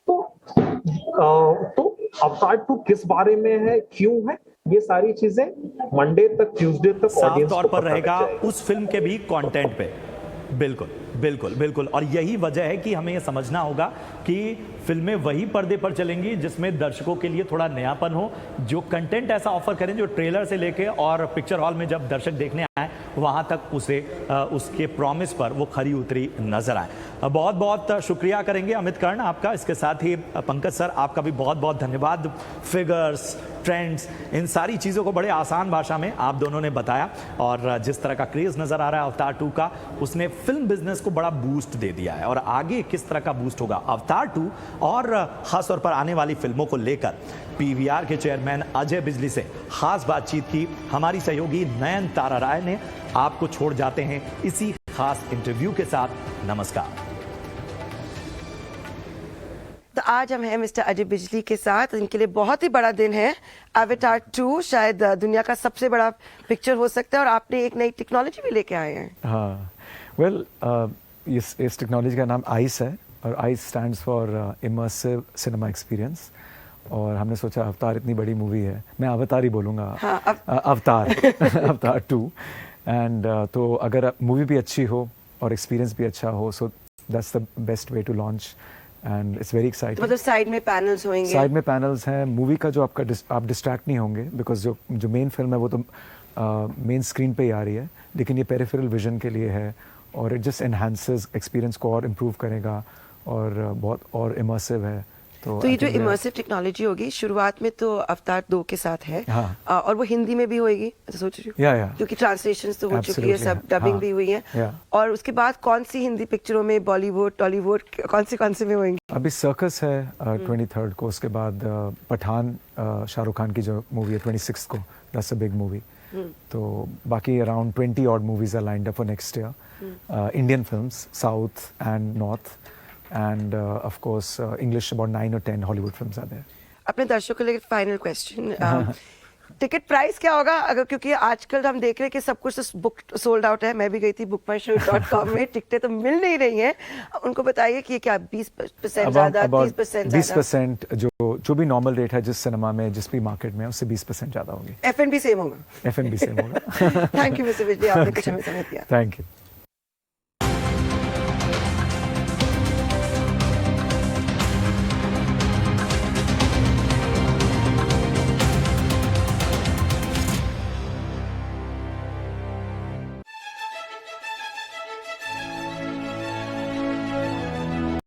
तो अवतार 2 किस बारे में है, क्यों है, ये सारी चीजें मंडे तक, ट्यूसडे तक साफ तौर पर रहेगा उस फिल्म के भी कंटेंट पे। बिल्कुल बिल्कुल बिल्कुल, और यही वजह है कि हमें ये समझना होगा कि फिल्में वही पर्दे पर चलेंगी जिसमें दर्शकों के लिए थोड़ा नयापन हो, जो कंटेंट ऐसा ऑफर करें जो ट्रेलर से लेके और पिक्चर हॉल में जब दर्शक देखने आए वहां तक उसके प्रॉमिस पर वो खरी उतरी नजर आए। बहुत बहुत शुक्रिया करेंगे अमित कर्ण आपका। इसके साथ ही पंकज सर, आपका भी बहुत बहुत धन्यवाद। फिगर्स, ट्रेंड्स, इन सारी चीज़ों को बड़े आसान भाषा में आप दोनों ने बताया, और जिस तरह का क्रेज़ नज़र आ रहा है अवतार 2 का, उसने फिल्म बिजनेस को बड़ा बूस्ट दे दिया है। और आगे किस तरह का बूस्ट होगा अवतार 2 और खास तौर पर आने वाली फिल्मों को लेकर पीवीआर के चेयरमैन अजय बिजली से खास बातचीत की हमारी सहयोगी नयनतारा राय ने। आपको छोड़ जाते हैं इसी खास इंटरव्यू के साथ। नमस्कार। तो आज हम हैं मिस्टर अजय बिजली के साथ। इनके लिए बहुत ही बड़ा दिन है। अवतार 2 शायद दुनिया का सबसे बड़ा पिक्चर हो सकता है, और आपने एक नई टेक्नोलॉजी भी लेके आए हैं। हाँ, वेल इस टेक्नोलॉजी का नाम आइस है, और ice stands for immersive cinema experience. और हमने सोचा अवतार इतनी बड़ी मूवी है, मैं अवतार ही बोलूँगा। हाँ, अवतार अवतार 2। एंड तो अगर मूवी भी अच्छी हो और एक्सपीरियंस भी अच्छा हो, so that's the best way to launch, and it's very exciting. मतलब साइड में पैनल्स होंगे? साइड में पैनल्स हैं। मूवी का जो आप डिस्ट्रैक्ट नहीं होंगे, बिकॉज जो मेन फिल्म है वो तो मेन स्क्रीन पे ही आ रही है, लेकिन ये पेरिफेरल विजन के लिए है, और इट जस्ट एनहांसेस एक्सपीरियंस को और इम्प्रूव करेगा, और बहुत और इमर्सिव है। तो ये जो इमर्सिव टेक्नोलॉजी होगी शुरुआत में तो अवतार 2 के साथ है। हाँ। और वो हिंदी में भी होएगी, सोच रही हूँ, क्योंकि ट्रांसलेशंस तो हो चुकी है, सब डबिंग भी हुई है। और उसके बाद कौन सी हिंदी पिक्चरों में, बॉलीवुड, टॉलीवुड, कौन से में होंगी? अभी सर्कस है 23rd को, उसके बाद पठान शाहरुख खान की जो मूवी है 26 को, दैट्स अ बिग मूवी। तो बाकी around 20 odd movies are lined up for next year. Indian films, south and north, and of course English, about 9 or 10 Hollywood films are there. अपने दर्शकों के लिए फाइनल क्वेश्चन, टिकट प्राइस क्या होगा? अगर क्योंकि आजकल हम देख रहे हैं कि सब कुछ बुक सोल्ड आउट है। मैं भी गई थी bookmyshow.com में, टिकटें तो मिल नहीं रही हैं। उनको बताइए कि क्या 20% ज़्यादा, 30% 20% जो भी नॉर्मल रेट है जिस सिनेमा में, जिस भी मार्केट में, उससे 20% ज़्यादा होगी। F&B सेम होगा? F&B सेम होगा। थैंक यू मिस्टर बिजली, आपने कुछ हमें समय दिया। Thank you.